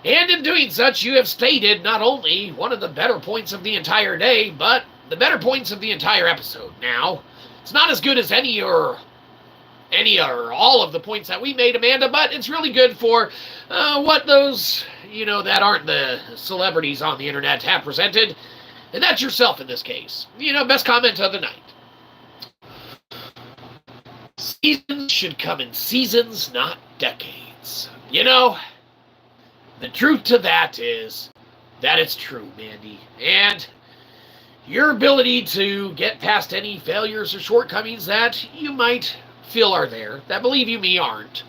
And in doing such, you have stated not only one of the better points of the entire day, but the better points of the entire episode. Now, it's not as good as any or all of the points that we made, Amanda, but it's really good for what those, that aren't the celebrities on the internet have presented. And that's yourself in this case. Best comment of the night. Seasons should come in seasons, not decades. The truth to that is that it's true, Mandy. And your ability to get past any failures or shortcomings that you might feel are there, that believe you me aren't.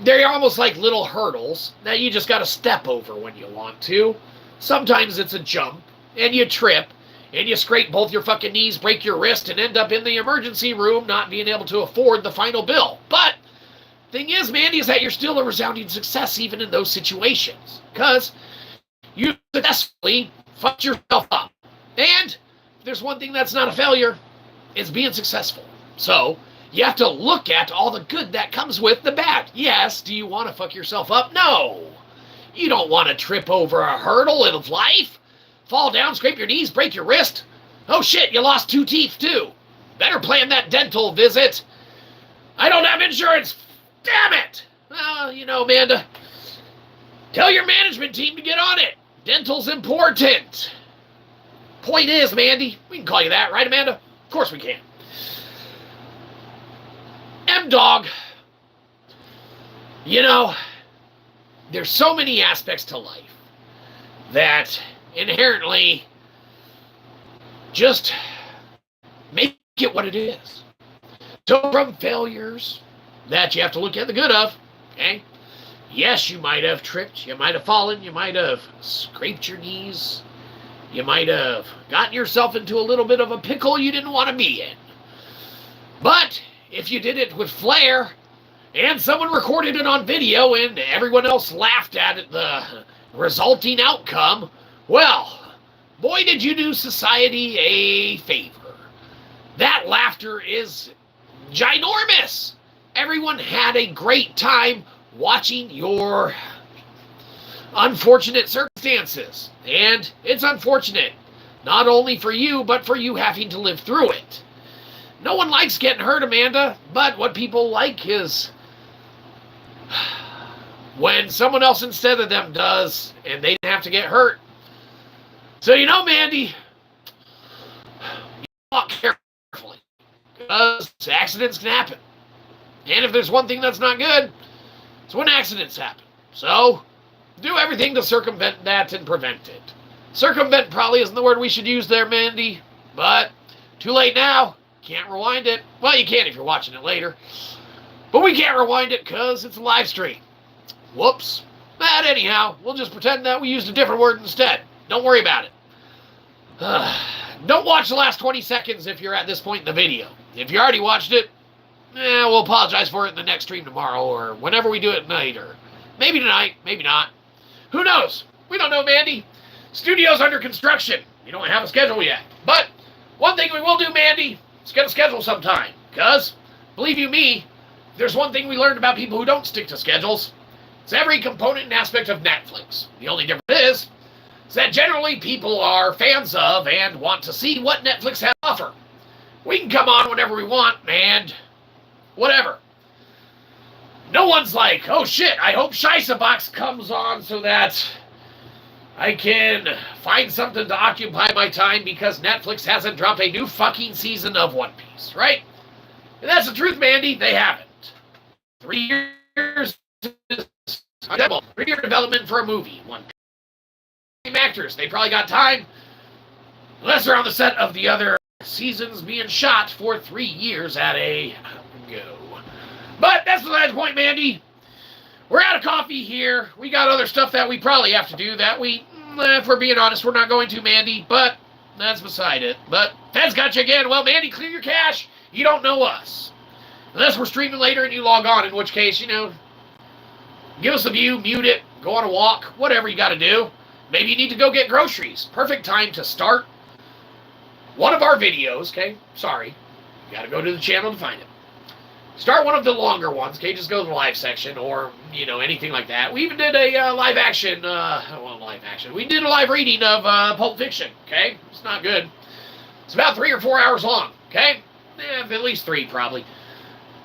They're almost like little hurdles that you just got to step over when you want to. Sometimes it's a jump, and you trip, and you scrape both your fucking knees, break your wrist, and end up in the emergency room not being able to afford the final bill. But thing is, Mandy, is that you're still a resounding success even in those situations, because you successfully fucked yourself up. And if there's one thing that's not a failure, it's being successful. So you have to look at all the good that comes with the bad. Yes, do you want to fuck yourself up? No. You don't want to trip over a hurdle of life, fall down, scrape your knees, break your wrist. Oh shit, you lost 2 teeth too. Better plan that dental visit. I don't have insurance. Damn it. Well, Amanda, tell your management team to get on it. Dental's important. Point is, Mandy, we can call you that, right, Amanda? Of course we can. M-Dog, there's so many aspects to life that inherently just make it what it is. So from failures that you have to look at the good of, okay? Yes, you might have tripped, you might have fallen, you might have scraped your knees, you might have gotten yourself into a little bit of a pickle you didn't want to be in. But if you did it with flair, and someone recorded it on video, and everyone else laughed at it, the resulting outcome, well, boy, did you do society a favor. That laughter is ginormous. Everyone had a great time watching your unfortunate circumstances. And it's unfortunate, not only for you, but for you having to live through it. No one likes getting hurt, Amanda, but what people like is when someone else instead of them does, and they didn't have to get hurt. So, Mandy, you walk carefully, because accidents can happen. And if there's one thing that's not good, it's when accidents happen. So, do everything to circumvent that and prevent it. Circumvent probably isn't the word we should use there, Mandy, but too late now. Can't rewind it. Well, you can if you're watching it later. But we can't rewind it because it's a live stream. Whoops. But anyhow, we'll just pretend that we used a different word instead. Don't worry about it. Don't watch the last 20 seconds if you're at this point in the video. If you already watched it, we'll apologize for it in the next stream tomorrow or whenever we do it at night, or maybe tonight, maybe not. Who knows? We don't know, Mandy. Studio's under construction. We don't have a schedule yet. But one thing we will do, Mandy, is get a schedule sometime. Because, believe you me, there's one thing we learned about people who don't stick to schedules. It's every component and aspect of Netflix. The only difference is that generally people are fans of and want to see what Netflix has to offer. We can come on whenever we want, and whatever. No one's like, oh shit, I hope Shyzabox comes on so that I can find something to occupy my time because Netflix hasn't dropped a new fucking season of One Piece, right? And that's the truth, Mandy, they haven't. 3 years is a 3-year development for a movie. One Piece. Actors, they probably got time, unless they're on the set of the other seasons being shot for 3 years at a go. But that's beside the point, Mandy. We're out of coffee here. We got other stuff that we probably have to do that we, if we're being honest, we're not going to, Mandy, but that's beside it. But Fed's got you again. Well, Mandy, clear your cache. You don't know us. Unless we're streaming later and you log on, in which case, give us a view, mute it, go on a walk, whatever you got to do. Maybe you need to go get groceries. Perfect time to start one of our videos, okay? Sorry. You got to go to the channel to find it. Start one of the longer ones, okay? Just go to the live section or, anything like that. We even did a live action, we did a live reading of Pulp Fiction, okay? It's not good. It's about 3 or 4 hours long, okay? At least 3, probably.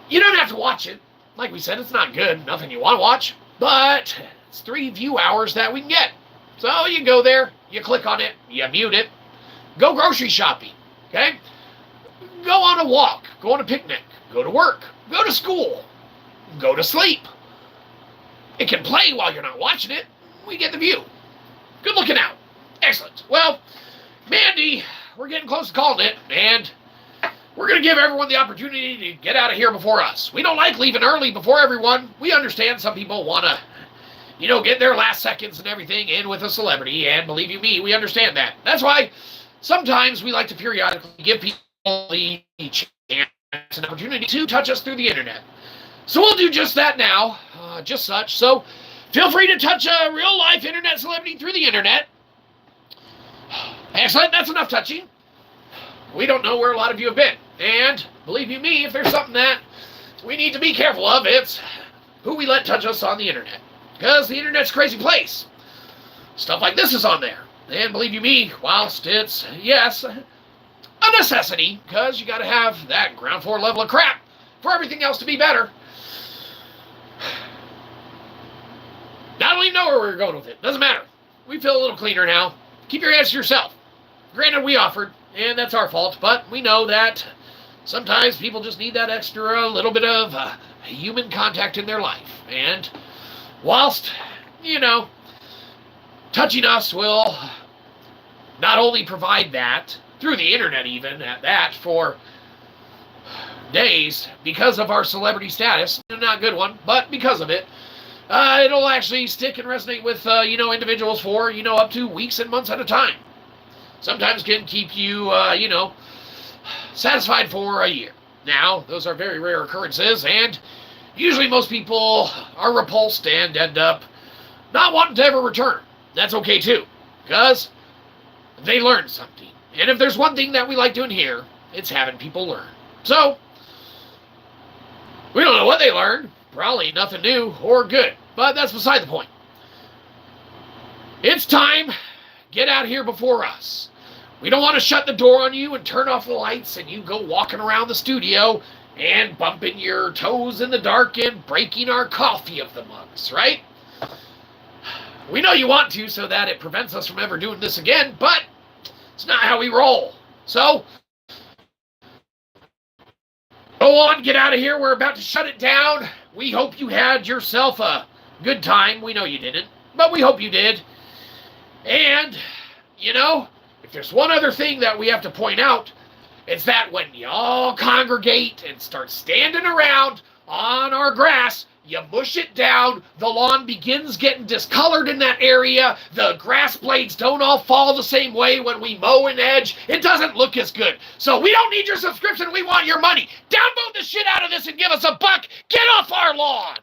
You don't have to watch it. Like we said, it's not good. Nothing you want to watch. But it's 3 view hours that we can get. So you go there, you click on it, you mute it. Go grocery shopping, okay? Go on a walk. Go on a picnic. Go to work. Go to school. Go to sleep. It can play while you're not watching it. We get the view. Good looking out. Excellent. Well, Mandy, we're getting close to calling it, and we're going to give everyone the opportunity to get out of here before us. We don't like leaving early before everyone. We understand some people want to, get their last seconds and everything in with a celebrity, and believe you me, we understand that. That's why sometimes we like to periodically give people the chance and opportunity to touch us through the internet. So we'll do just that now, just such. So feel free to touch a real-life internet celebrity through the internet. Excellent, that's enough touching. We don't know where a lot of you have been. And believe you me, if there's something that we need to be careful of, it's who we let touch us on the internet. Because the internet's a crazy place. Stuff like this is on there. And believe you me, whilst it's, yes, a necessity, because you got to have that ground floor level of crap for everything else to be better. I don't even know where we're going with it. Doesn't matter. We feel a little cleaner now. Keep your hands to yourself. Granted, we offered, and that's our fault, but we know that sometimes people just need that extra little bit of human contact in their life. And whilst, touching us will not only provide that, through the internet even, at that, for days, because of our celebrity status, not a good one, but because of it, it'll actually stick and resonate with, individuals for, up to weeks and months at a time. Sometimes can keep you, satisfied for a year. Now, those are very rare occurrences, and usually most people are repulsed and end up not wanting to ever return. That's okay, too, because they learned something. And if there's one thing that we like doing here, it's having people learn. So, we don't know what they learned. Probably nothing new or good, but that's beside the point. It's time. Get out here before us. We don't want to shut the door on you and turn off the lights and you go walking around the studio and bumping your toes in the dark and breaking our coffee of the mugs, right? We know you want to so that it prevents us from ever doing this again, but it's not how we roll. So, go on, get out of here. We're about to shut it down. We hope you had yourself a good time. We know you didn't, but we hope you did. And, if there's one other thing that we have to point out, it's that when y'all congregate and start standing around on our grass, you mush it down, the lawn begins getting discolored in that area, the grass blades don't all fall the same way when we mow and edge, it doesn't look as good. So we don't need your subscription, we want your money. Downvote the shit out of this and give us a buck. Get off our lawn!